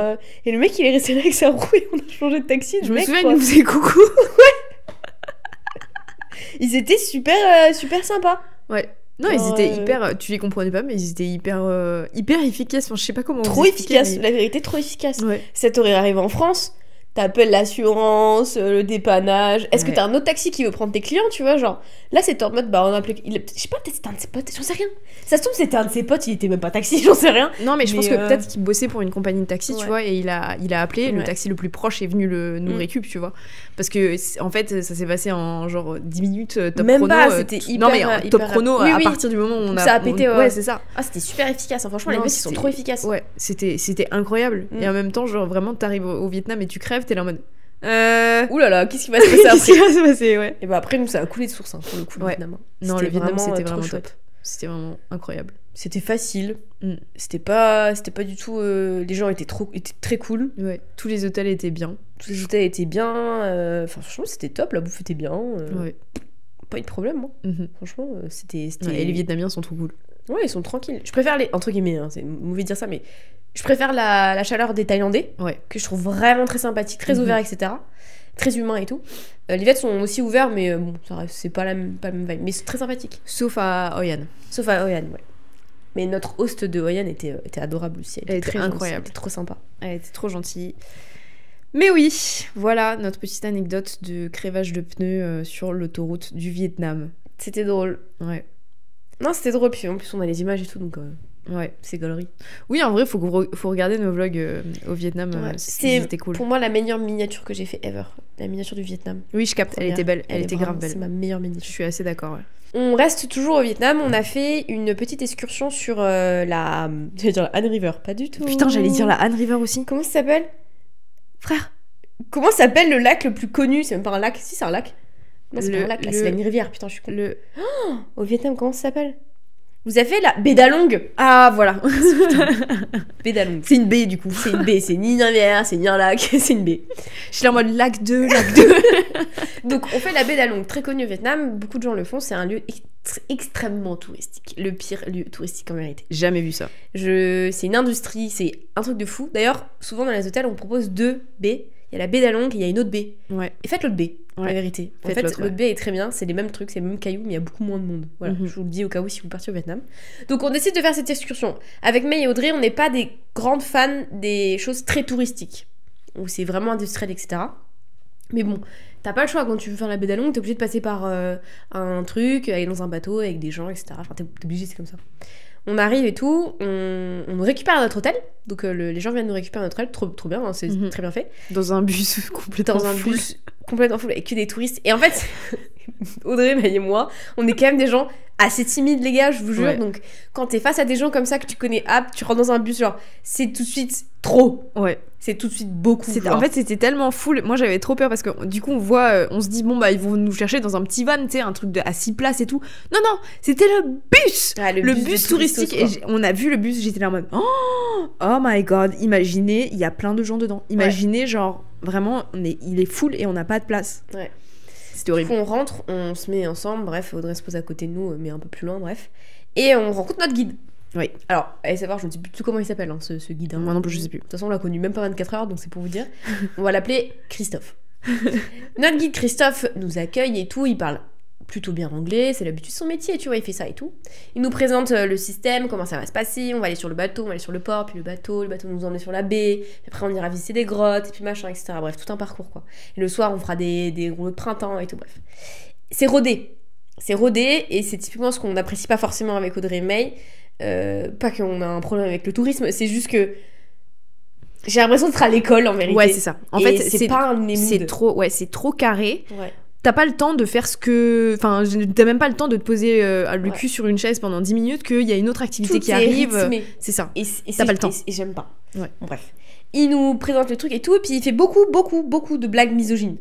Et le mec, il est resté là avec sa roue, et on a changé de taxi. Je me souviens, il nous faisait coucou. Ouais. Ils étaient super sympas. Ouais. Non, ils étaient hyper... Tu les comprenais pas, mais ils étaient hyper efficaces. Enfin, je sais pas comment... Trop efficaces, la vérité, trop efficace. Ouais. Ça t'aurait arrivé en France, t'appelles l'assurance, le dépannage. Est-ce que t'as un autre taxi qui veut prendre tes clients, tu vois, genre... Là, c'était en mode, bah, on a appelé... Je sais pas, peut-être c'était un de ses potes, j'en sais rien. Ça se trouve, c'était un de ses potes, il était même pas taxi, j'en sais rien. Non, mais je pense que peut-être qu'il bossait pour une compagnie de taxi, tu vois, et il a appelé, le taxi le plus proche est venu nous récup, tu vois. Parce que, en fait, ça s'est passé en genre 10 minutes, top même chrono. Même pas, c'était hyper... Non, mais top chrono, à partir du moment où on a... Ça a pété, ouais, c'est ça. Ah, c'était super efficace, hein. Franchement, les mecs, ils sont trop efficaces. Ouais, c'était incroyable. Et en même temps, genre, vraiment, t'arrives au Vietnam et tu crèves, t'es là en mode... Ouh là là, qu'est-ce qui va se passer après? Qu'est-ce qui va se passer, ouais. Et bah après, nous, ça a coulé de source, hein, pour le coup, le Vietnam. Non, le Vietnam, c'était vraiment top. C'était vraiment incroyable. C'était facile. C'était pas du tout... Les gens étaient très cool. Ouais. Tous les hôtels étaient bien. Enfin, franchement, c'était top. La bouffe était bien. Ouais. Pas eu de problème, moi. Franchement, c'était... Ouais, et les Vietnamiens sont trop cool. Ouais, ils sont tranquilles. Je préfère les... Entre guillemets, hein, c'est mauvais de dire ça, mais... Je préfère la chaleur des Thaïlandais, que je trouve vraiment très sympathique, très ouvert, etc. Très humain et tout. Les Viets sont aussi ouverts, mais bon, c'est pas la même vibe. Mais c'est très sympathique. Sauf à Hoi An. Ouais. Mais notre host de Hoi An était adorable aussi. Elle était incroyable. Elle était trop sympa. Elle était trop gentille. Mais oui, voilà notre petite anecdote de crevage de pneus sur l'autoroute du Vietnam. C'était drôle. Ouais. Non, c'était drôle. Puis en plus, on a les images et tout, donc... Ouais, c'est gaulerie. Oui, en vrai, faut regarder nos vlogs au Vietnam. C'était cool. Pour moi la meilleure miniature que j'ai fait ever. La miniature du Vietnam. Oui, je capte. Elle était belle. Elle était grave belle. C'est ma meilleure miniature. Je suis assez d'accord, ouais. On reste toujours au Vietnam. On a fait une petite excursion sur la... J'allais dire la Han River. Pas du tout. Putain, j'allais dire la Han River aussi. Comment ça s'appelle? Frère. Comment s'appelle le lac le plus connu? C'est même pas un lac. Si, c'est un lac. Non, c'est pas un lac. Là, c'est une rivière. Putain, je suis con. Au Vietnam, comment ça s'appelle? Vous avez fait la baie d'Along. Ah, voilà. Baie d'Along. C'est une baie, du coup. C'est une baie, c'est ni une rivière, c'est ni un lac, c'est une baie. Je suis là en mode lac 2, lac 2. Donc on fait la baie d'Along, très connue au Vietnam, beaucoup de gens le font, c'est un lieu extrêmement touristique, le pire lieu touristique en vérité. Jamais vu ça. C'est une industrie, c'est un truc de fou. D'ailleurs, souvent dans les hôtels, on propose 2 baies. Il y a la baie d'Along et il y a une autre baie. Ouais. Et faites l'autre baie, en vérité. En fait, l'autre baie est très bien, c'est les mêmes trucs, c'est les mêmes cailloux, mais il y a beaucoup moins de monde. Voilà, je vous le dis au cas où si vous partez au Vietnam. Donc on décide de faire cette excursion. Avec May et Audrey, on n'est pas des grandes fans des choses très touristiques, où c'est vraiment industriel, etc. Mais bon, t'as pas le choix quand tu veux faire la baie d'Along, t'es obligé de passer par un truc, aller dans un bateau avec des gens, etc. Enfin, t'es obligé, c'est comme ça. On arrive et tout, on nous récupère à notre hôtel. Donc les gens viennent nous récupérer à notre hôtel, trop bien, hein, c'est très bien fait. Dans un bus complètement full, avec que des touristes. Et en fait, Audrey, Maï et moi, on est quand même des gens assez timides, les gars, je vous jure. Ouais. Donc quand t'es face à des gens comme ça que tu connais, tu rentres dans un bus, genre, c'est tout de suite trop. Ouais. C'est tout de suite beaucoup. En fait, c'était tellement full. Moi, j'avais trop peur parce que du coup, on se dit, bon, bah, ils vont nous chercher dans un petit van, tu sais, un truc à 6 places et tout. Non, c'était le bus! Le bus touristique. Et on a vu le bus, j'étais là en mode, oh my god, imaginez, il y a plein de gens dedans. Imaginez, genre, vraiment, il est full et on n'a pas de place. Ouais. C'était horrible. Du coup, on rentre, on se met ensemble, bref, Audrey se pose à côté de nous, mais un peu plus loin, bref. Et on rencontre notre guide. Oui. Alors, allez savoir, je ne sais plus comment il s'appelle, hein, ce guide. Hein. Moi non plus, je sais plus. De toute façon, on l'a connu même pas 24 heures, donc c'est pour vous dire. On va l'appeler Christophe. Notre guide Christophe nous accueille et tout, il parle plutôt bien anglais, c'est l'habitude de son métier, tu vois, il fait ça et tout. Il nous présente le système, comment ça va se passer, on va aller sur le bateau, on va aller sur le port, puis le bateau nous emmène sur la baie, après on ira visiter des grottes, et puis machin, etc. Bref, tout un parcours, quoi. Et le soir, on fera des rouleaux de printemps et tout, bref. C'est rodé, et c'est typiquement ce qu'on n'apprécie pas forcément avec Audrey et May. Pas qu'on a un problème avec le tourisme, c'est juste que j'ai l'impression d'être à l'école en vérité. Ouais, c'est ça. En fait, c'est pas un de mes moods. C'est trop carré. Ouais. T'as pas le temps de faire ce que... Enfin, t'as même pas le temps de te poser le cul sur une chaise pendant 10 minutes qu'il y a une autre activité qui arrive. Rythmé. C'est ça. Et t'as pas le temps. Et j'aime pas. Ouais. Bon, bref. Il nous présente le truc et tout, et puis il fait beaucoup de blagues misogynes.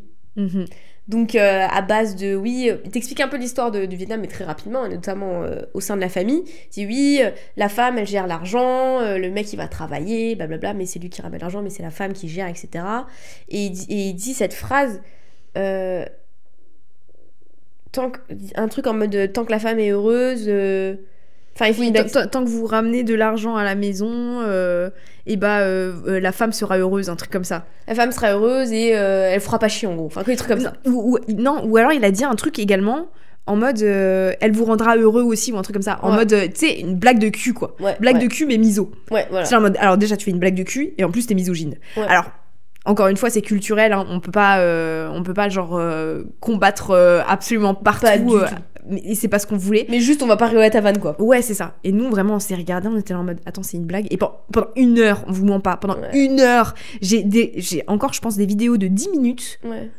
Donc à base de il t'explique un peu l'histoire du Vietnam, mais très rapidement, notamment au sein de la famille. Il dit la femme elle gère l'argent, le mec il va travailler, blablabla, mais c'est lui qui ramène l'argent, mais c'est la femme qui gère, etc. Et il dit cette phrase, un truc en mode tant que la femme est heureuse. Enfin, tant que vous ramenez de l'argent à la maison, la femme sera heureuse, un truc comme ça. La femme sera heureuse et elle fera pas chier en gros. Enfin, que des trucs comme ça. Ou alors il a dit un truc également en mode elle vous rendra heureux aussi ou un truc comme ça. En mode, tu sais, une blague de cul quoi. Blague de cul mais miso. Ouais, voilà. C'est en mode, alors déjà tu fais une blague de cul et en plus t'es misogyne. Ouais. Alors, encore une fois, c'est culturel, hein. On peut pas genre combattre absolument partout. Pas du tout. Mais c'est pas ce qu'on voulait. Mais juste, on va pas rigoler à ta vanne, quoi. Ouais, c'est ça. Et nous, vraiment, on s'est regardés, on était là en mode, attends, c'est une blague. Et pendant 1 heure, on vous ment pas, pendant 1 heure, j'ai encore, je pense, des vidéos de 10 minutes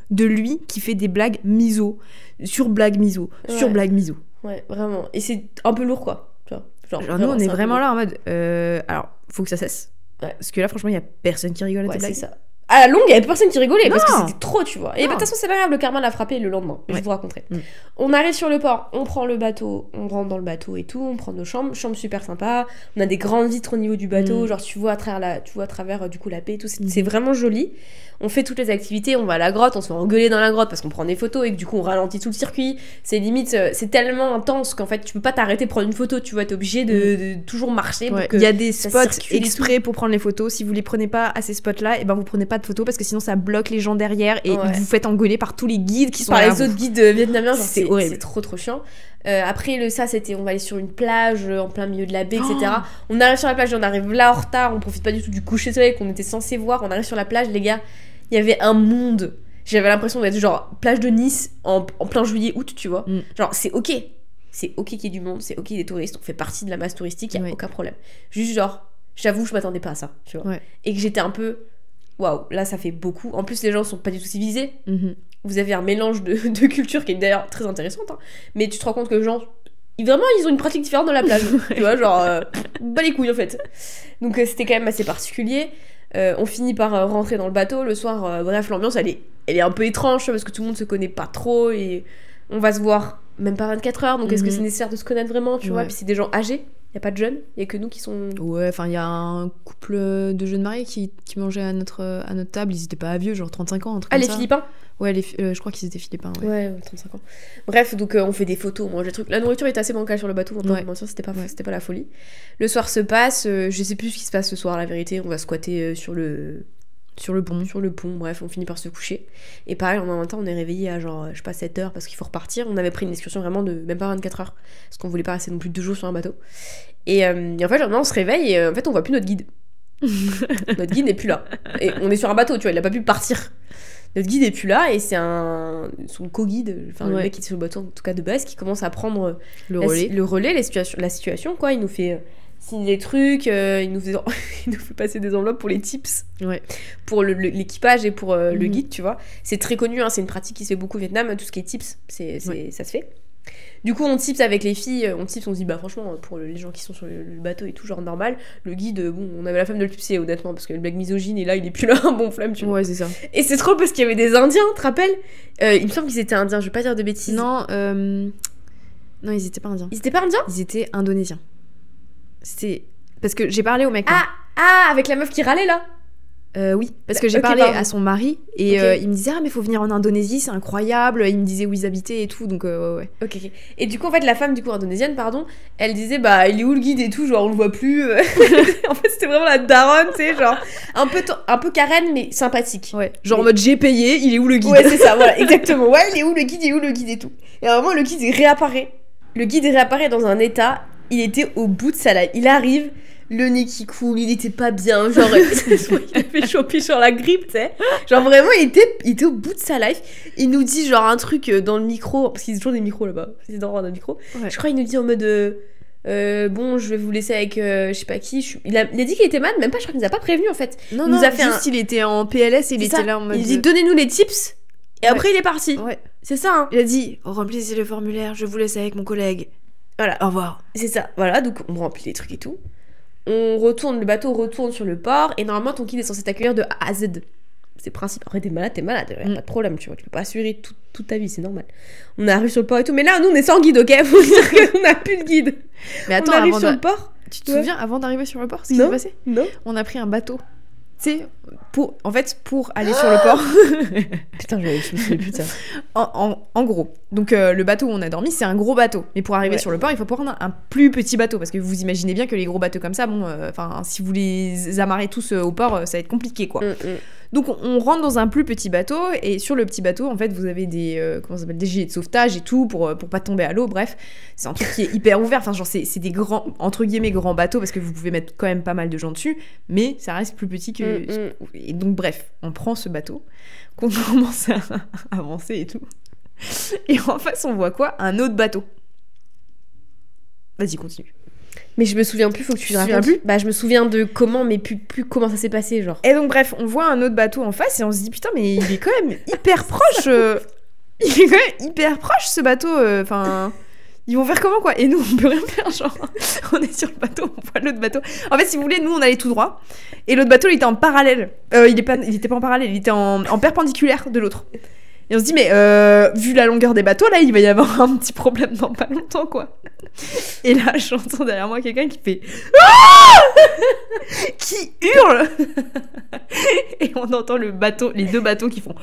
de lui qui fait des blagues miso, sur blague miso, sur blague miso. Ouais, vraiment. Et c'est un peu lourd, quoi. Genre nous, on est vraiment là en mode, alors, faut que ça cesse. Ouais. Parce que là, franchement, il y a personne qui rigole à tes blagues. C'est ça. À la longue, il y avait personne qui rigolait parce que c'était trop, tu vois. Et de toute façon, c'est pas grave, le karma l'a frappé le lendemain. Je vous raconterai. On arrive sur le port, on prend le bateau, on rentre dans le bateau et tout, on prend nos chambres super sympa. On a des grandes vitres au niveau du bateau, genre tu vois à travers du coup la baie et tout, c'est vraiment joli. On fait toutes les activités, on va à la grotte, on se fait engueuler dans la grotte parce qu'on prend des photos et que du coup on ralentit tout le circuit. C'est limite, c'est tellement intense qu'en fait tu peux pas t'arrêter de prendre une photo, tu vois, t'es obligé de toujours marcher. Il y a des spots exprès pour prendre les photos. Si vous les prenez pas à ces spots là, et ben vous prenez pas de photos parce que sinon ça bloque les gens derrière et vous faites engueuler par tous les guides qui sont par là. Les autres guides vietnamiens, genre c'est horrible. C'est trop chiant. Après c'était on va aller sur une plage en plein milieu de la baie, etc. On arrive sur la plage, on arrive là en retard, on profite pas du tout du coucher de soleil qu'on était censé voir. On arrive sur la plage, les gars, il y avait un monde. J'avais l'impression d'être genre plage de Nice en plein juillet-août, tu vois. Genre c'est ok qu'il y ait du monde, c'est ok qu'il y ait des touristes, on fait partie de la masse touristique, y a aucun problème. Juste genre, j'avoue, je m'attendais pas à ça, tu vois. Et que j'étais un peu waouh, là ça fait beaucoup. En plus les gens sont pas du tout civilisés. Vous avez un mélange de cultures qui est d'ailleurs très intéressante, hein. Mais tu te rends compte que les gens vraiment ils ont une pratique différente de la plage. Tu vois, genre bas les couilles en fait. Donc c'était quand même assez particulier. On finit par rentrer dans le bateau le soir. Bref, l'ambiance elle est un peu étrange parce que tout le monde se connaît pas trop et on va se voir même pas 24 heures, donc est-ce que c'est nécessaire de se connaître vraiment, tu vois? Puis c'est des gens âgés, y a pas de jeunes, y a que nous qui sont... Ouais, enfin, il y a un couple de jeunes mariés qui mangeaient à notre table, ils étaient pas vieux, genre 35 ans, un truc comme les ça. Philippins? Ouais, je crois qu'ils étaient philippins, ouais 35 ans. Bref, donc on fait des photos, on mange des trucs. La nourriture était assez bancale sur le bateau, on va pas mentir, c'était pas la folie. Le soir se passe, je sais plus ce qui se passe ce soir, la vérité, on va squatter sur le pont, bref, on finit par se coucher. Et pareil, en même temps, on est réveillé à genre, je sais pas, 7 heures parce qu'il faut repartir. On avait pris une excursion vraiment de même pas 24 heures, parce qu'on voulait pas rester non plus 2 jours sur un bateau. Et en fait, on se réveille et en fait, on voit plus notre guide. Notre guide n'est plus là. Et on est sur un bateau, tu vois, il a pas pu partir. Notre guide est plus là et c'est son co-guide, enfin le mec qui est sur le bateau en tout cas de base, qui commence à prendre le relais, la situation quoi. Il nous fait signer des trucs, il nous fait passer des enveloppes pour les tips, pour l'équipage et pour le guide, tu vois. C'est très connu, hein, c'est une pratique qui se fait beaucoup au Vietnam, tout ce qui est tips, ça se fait. Du coup, on tips avec les filles, on se dit, bah franchement, pour les gens qui sont sur le bateau et tout, genre normal, le guide, bon, on avait la flemme de le tipser, honnêtement, parce que le mec misogyne, et là, il est plus là, bon flemme, tu vois. Ouais, c'est ça. Et c'est trop parce qu'il y avait des Indiens, tu te rappelles? Il me semble qu'ils étaient Indiens, je vais pas dire de bêtises. Non, ils étaient pas Indiens. Ils étaient pas Indiens? Ils étaient Indonésiens. C'était... Parce que j'ai parlé au mec. Avec la meuf qui râlait, là? Oui, parce que j'ai parlé à son mari et il me disait mais faut venir en Indonésie, c'est incroyable. Il me disait où ils habitaient et tout, donc ouais. Ok. Et du coup en fait la femme indonésienne elle disait bah il est où le guide et tout, genre on le voit plus. En fait c'était vraiment la daronne, tu sais, genre un peu Karen mais sympathique. Ouais. Genre en mode j'ai payé, il est où le guide? Ouais c'est ça, voilà exactement. Ouais il est où le guide et tout. Et à un moment le guide réapparaît. Le guide réapparaît dans un état, il était au bout de sa life. Il arrive. Le nez qui coule, il était pas bien, genre il avait chopé sur la grippe, tu sais. Genre vraiment, il était au bout de sa life. Il nous dit genre un truc dans le micro, parce qu'ils ont toujours des micros là-bas, c'est dans un micro. Ouais. Je crois qu'il nous dit en mode bon, je vais vous laisser avec je sais pas qui. Il a dit qu'il était malade, même pas, je crois qu'il nous a pas prévenu en fait. Non, il était en PLS et il était là en mode... Il dit donnez-nous les tips et après il est parti. Ouais. C'est ça, hein. Il a dit remplissez le formulaire, je vous laisse avec mon collègue. Voilà. Au revoir. C'est ça, voilà, donc on remplit les trucs et tout. Le bateau retourne sur le port et normalement ton guide est censé t'accueillir de A à Z. C'est le principe. Après t'es malade, y'a pas de problème, tu vois. Tu peux pas assurer toute ta vie, c'est normal. On arrive sur le port et tout, mais là nous on est sans guide, ok? Faut dire qu'on a plus de guide. Mais attends, on arrive sur le port. Tu te souviens avant d'arriver sur le port ce qui s'est passé? Non. On a pris un bateau. Tu sais, pour aller sur le port. Putain, je me souviens plus de ça. En gros, donc le bateau où on a dormi, c'est un gros bateau. Mais pour arriver sur le port, il faut prendre un plus petit bateau. Parce que vous imaginez bien que les gros bateaux comme ça, bon, si vous les amarrez tous au port, ça va être compliqué, quoi. Donc on rentre dans un plus petit bateau et sur le petit bateau en fait vous avez des des gilets de sauvetage et tout pour pas tomber à l'eau. Bref, c'est un truc qui est hyper ouvert, enfin genre c'est des grands entre guillemets grands bateaux parce que vous pouvez mettre quand même pas mal de gens dessus, mais ça reste plus petit que et donc bref, on prend ce bateau, qu'on commence à avancer et tout. Et en face on voit quoi? Un autre bateau. Vas-y, continue. Mais je me souviens plus, faut que tu te racontes. Bah je me souviens de comment, mais plus comment ça s'est passé, genre. Et donc bref, on voit un autre bateau en face et on se dit putain mais il est quand même hyper proche. Il est quand même hyper proche ce bateau. Enfin, ils vont faire comment quoi? Et nous on peut rien faire, genre on est sur le bateau, on voit l'autre bateau. En fait si vous voulez, nous on allait tout droit et l'autre bateau il était en parallèle. Il était pas en parallèle, il était en perpendiculaire de l'autre. Et on se dit mais vu la longueur des bateaux là il va y avoir un petit problème dans pas longtemps quoi. Et là j'entends derrière moi quelqu'un qui fait qui hurle et on entend les deux bateaux qui font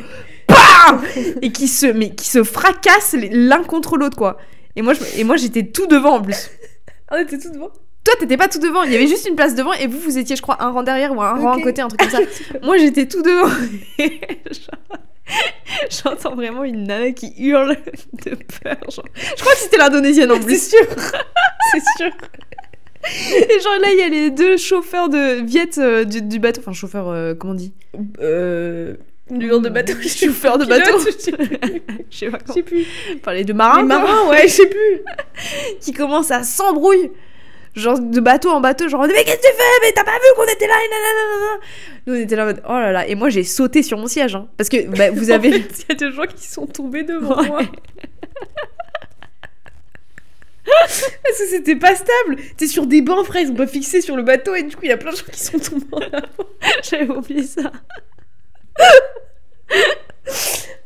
PAM et qui se fracassent l'un contre l'autre quoi. Et moi j'étais tout devant en plus. Ah, on était tout devant? Toi t'étais pas tout devant, il y avait juste une place devant et vous étiez je crois un rang derrière ou un rang à côté, un truc comme ça. Moi j'étais tout devant. J'entends vraiment une nana qui hurle de peur, genre. Je crois que c'était l'indonésienne en plus. C'est sûr. C'est sûr. Et genre là il y a les deux chauffeurs de Viet du bateau, enfin chauffeur comment on dit du genre de bateau, chauffeur de bateau. Je sais pas comment. Je sais plus. Enfin les deux marins. Les marins, ouais, je sais plus. Qui commencent à s'embrouiller. Genre de bateau en bateau, genre mais qu'est-ce que tu fais? Mais t'as pas vu qu'on était là? Nous on était là en mode oh là là. Et moi j'ai sauté sur mon siège hein, parce que bah, vous avez il y a des gens qui sont tombés devant moi. Parce que c'était pas stable. T'es sur des bancs frais, ils sont pas fixés sur le bateau et du coup il y a plein de gens qui sont tombés en avant. J'avais oublié ça.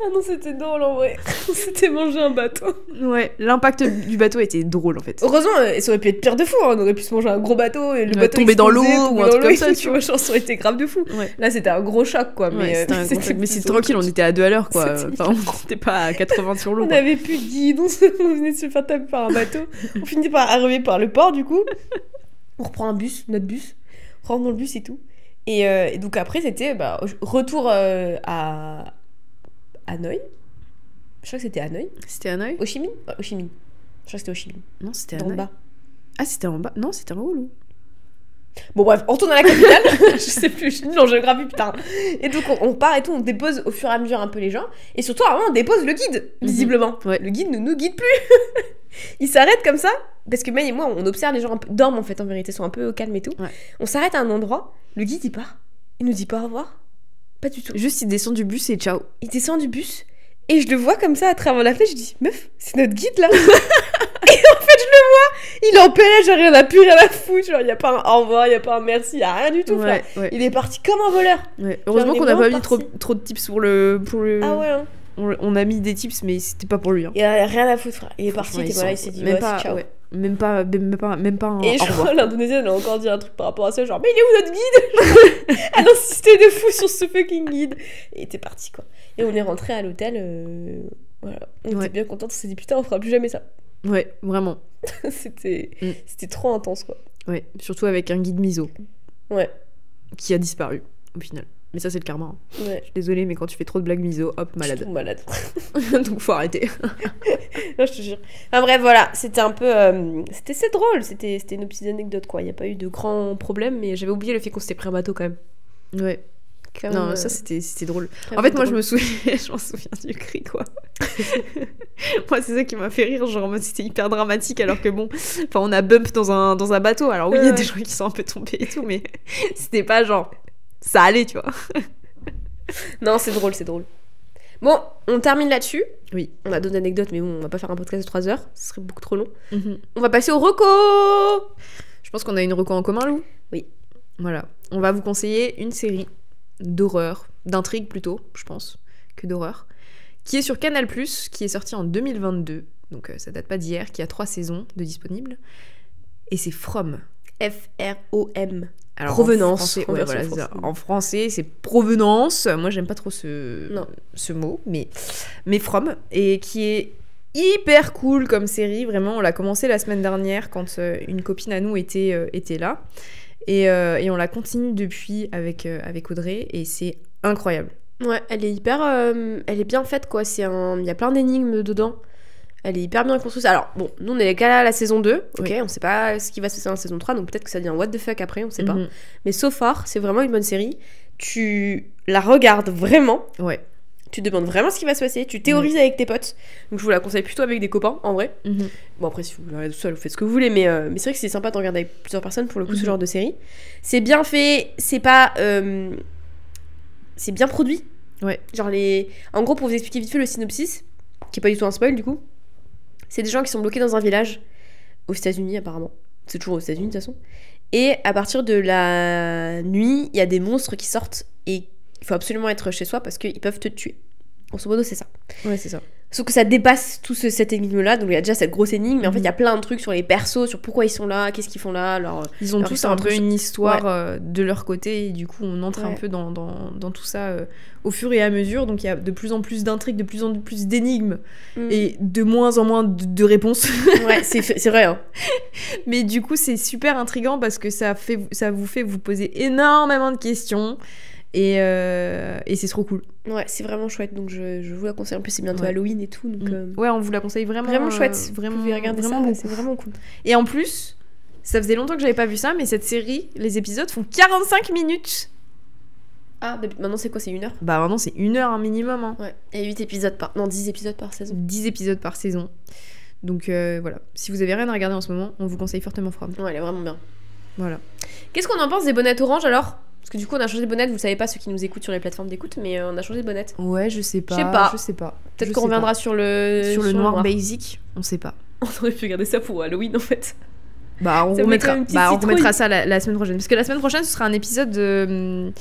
Ah non, c'était drôle en vrai. On s'était mangé un bateau. Ouais, l'impact du bateau était drôle en fait. Heureusement, ça aurait pu être pire de fou. Hein. On aurait pu se manger un gros bateau et le bateau tomber dans l'eau explosait, ou un truc comme ça, tu vois. Genre, ça aurait été grave de fou. Ouais. Là, c'était un gros choc, quoi. Ouais, c'était un gros choc. Mais c'était tranquille, on était à 2 à l'heure, quoi. Enfin, on n'était pas à 80 sur l'eau. On n'avait plus de guide, on venait de se faire taper par un bateau. On finit par arriver par le port, du coup. On reprend notre bus. On rentre dans le bus et tout. Et donc après, c'était retour à Hanoï. Je crois que c'était Hanoï. C'était Hanoï? Ho Chi Minh. Ho Chi Minh. Je crois que c'était Ho Chi Minh. Non, c'était Hanoï. En bas. Ah, c'était en bas? Non, c'était en haut, Lou. Bon bref, on retourne à la capitale. Je sais plus, je suis nulle en géographie, putain. Et donc on part et tout, on dépose au fur et à mesure un peu les gens. Et surtout, à un moment, on dépose le guide, visiblement. Ouais. Le guide ne nous guide plus. Il s'arrête comme ça, parce que May et moi, on observe les gens un peu, dorment en fait, en vérité, sont un peu au calme et tout. Ouais. On s'arrête à un endroit, le guide il part. Il nous dit pas au revoir. Pas du tout. Juste, il descend du bus et ciao. Il descend du bus. Et je le vois comme ça à travers la fenêtre, je dis meuf, c'est notre guide là. Et en fait, je le vois, il est en PLS, genre il en a plus rien à foutre, genre il y a pas un au revoir, il y a pas un merci, il y a rien du tout. Ouais, frère. ouais. Il est parti comme un voleur. Ouais. Heureusement qu'on n'a pas mis trop de tips pour le. Ah ouais. Hein. On a mis des tips, mais c'était pas pour lui. Hein. Il a rien à foutre, frère. Il est parti, et voilà, il s'est dit même ouais, pas, ciao. ouais. Même pas un Et au je revoir. crois l'Indonésienne, elle a encore dit un truc par rapport à ça, genre mais il est où notre guide. Elle insistait de fou sur ce fucking guide. Et il était parti quoi. Et on est rentré à l'hôtel. Voilà. On était bien contente, on s'est dit putain, on fera plus jamais ça. Ouais, vraiment. C'était trop intense quoi. Ouais, surtout avec un guide miso. Ouais. Qui a disparu au final. Mais ça c'est le karma. Hein. Ouais. Je suis désolée, mais quand tu fais trop de blagues miso, hop, malade. Je suis malade. Donc faut arrêter. Non, je te jure. Enfin bref, voilà, c'était un peu... c'est drôle, c'était une petite anecdote quoi. Il n'y a pas eu de grands problèmes, mais j'avais oublié le fait qu'on s'était pris un bateau quand même. Ouais. Quand non, même, ça c'était drôle. En fait, moi je m'en souviens du cri quoi. Moi c'est ça qui m'a fait rire, genre c'était hyper dramatique alors que bon, enfin on a bump dans un bateau. Alors oui, il y a des gens qui sont un peu tombés et tout, mais c'était pas genre ça allait, tu vois. Non, c'est drôle, c'est drôle. Bon, on termine là-dessus. Oui. On a d'autres anecdotes, mais bon, on va pas faire un podcast de 3 heures, ce serait beaucoup trop long. Mm-hmm. On va passer au reco. Je pense qu'on a une reco en commun, Lou. Oui. Voilà. On va vous conseiller une série d'horreur, d'intrigue plutôt, je pense, que d'horreur, qui est sur Canal+, qui est sortie en 2022, donc ça date pas d'hier, qui a 3 saisons de disponibles, et c'est From. F-R-O-M. Alors, Provenance. En français, c'est Provenance. Moi, j'aime pas trop ce mot, mais From, et qui est hyper cool comme série, vraiment. On l'a commencé la semaine dernière quand une copine à nous était là. Et on la continue depuis avec Audrey, et c'est incroyable. Ouais, elle est hyper... elle est bien faite, quoi. Il y a plein d'énigmes dedans. Elle est hyper bien construite. Alors, bon, nous, on est qu'à la saison 2, ok, oui. On sait pas ce qui va se passer dans la saison 3, donc peut-être que ça devient what the fuck après, on sait pas. Mais so far, c'est vraiment une bonne série. Tu la regardes vraiment. Ouais. Tu te demandes vraiment ce qui va se passer, tu théorises avec tes potes. Donc je vous la conseille plutôt avec des copains, en vrai. Bon, après, si vous la regardez tout seul, vous faites ce que vous voulez, mais c'est vrai que c'est sympa de regarder avec plusieurs personnes, pour le coup, ce genre de série. C'est bien fait, c'est pas... c'est bien produit. Ouais. Genre En gros, pour vous expliquer vite fait le synopsis, qui est pas du tout un spoil, du coup, c'est des gens qui sont bloqués dans un village, aux États-Unis apparemment. C'est toujours aux États-Unis de toute façon. Et à partir de la nuit, il y a des monstres qui sortent et il faut absolument être chez soi parce qu'ils peuvent te tuer. Grosso modo, c'est ça. Ouais, c'est ça. Sauf que ça dépasse tout cette énigme-là. Donc il y a déjà cette grosse énigme, mais en fait, il y a plein de trucs sur les persos, sur pourquoi ils sont là, qu'est-ce qu'ils font là. Ils ont tous un peu une histoire de leur côté, et du coup, on entre un peu dans tout ça au fur et à mesure. Donc il y a de plus en plus d'intrigues, de plus en plus d'énigmes, et de moins en moins de réponses. Ouais, c'est vrai. Hein. Mais du coup, c'est super intriguant parce que ça vous fait vous poser énormément de questions. Et c'est trop cool. Ouais, c'est vraiment chouette, donc je vous la conseille. En plus, c'est bientôt Halloween et tout. Donc, ouais, on vous la conseille vraiment. Vraiment chouette. Vraiment, vous pouvez regarder vraiment ça, c'est vraiment cool. Et en plus, ça faisait longtemps que j'avais pas vu ça, mais cette série, les épisodes font 45 minutes. Ah, maintenant c'est quoi, c'est 1 heure? Bah maintenant c'est 1 heure un minimum. Hein. Ouais, et 10 épisodes par saison. 10 épisodes par saison. Donc voilà, si vous avez rien à regarder en ce moment, on vous conseille fortement From. Ouais, elle est vraiment bien. Voilà. Qu'est-ce qu'on en pense des bonnettes oranges alors? Parce que du coup, on a changé de bonnette, vous le savez pas, ceux qui nous écoutent sur les plateformes d'écoute, mais on a changé de bonnette. Ouais, je sais pas. Je sais pas. Peut-être qu'on reviendra sur le noir basic, on sait pas. On aurait pu regarder ça pour Halloween en fait. Bah, on remettra ça la semaine prochaine. Parce que la semaine prochaine, ce sera un épisode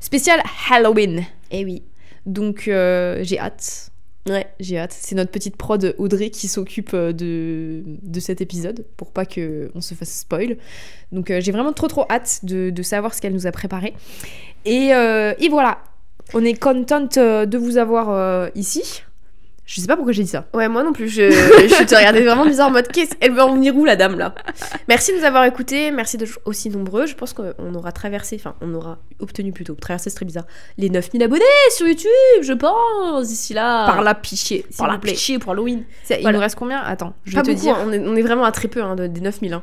spécial Halloween. Eh oui. Donc j'ai hâte. Ouais. J'ai hâte. C'est notre petite prod Audrey qui s'occupe de cet épisode pour pas qu'on se fasse spoil. Donc j'ai vraiment trop hâte de savoir ce qu'elle nous a préparé. Et voilà. On est contente de vous avoir ici. Je sais pas pourquoi j'ai dit ça. Ouais, moi non plus. Je te regardais vraiment bizarre en mode elle veut en venir où la dame là. Merci de nous avoir écoutés. Merci d'être aussi nombreux. Je pense qu'on aura on aura obtenu plutôt. Traversé, c'est très bizarre. Les 9000 abonnés sur YouTube, je pense, d'ici là. Par la pichier. Par la pichier pour Halloween. Il nous reste combien ? Attends, je vais pas te beaucoup, dire. Hein. On est vraiment à très peu des 9000. Hein.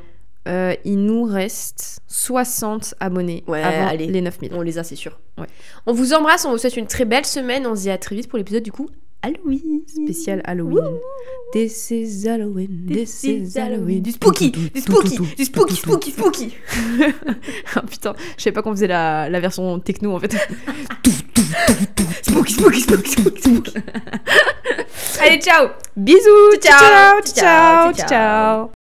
Il nous reste 60 abonnés avant les 9000. On les a, c'est sûr. Ouais. On vous embrasse, on vous souhaite une très belle semaine. On se dit à très vite pour l'épisode du coup Halloween. Spécial Halloween. Wouh. This is Halloween. This is Halloween. Du spooky. Du spooky. Du spooky, spooky, spooky. Oh putain, je savais pas qu'on faisait la version techno en fait. Spooky, spooky, spooky, spooky, spooky. Allez, ciao. Bisous. Ciao. Ciao. Ciao.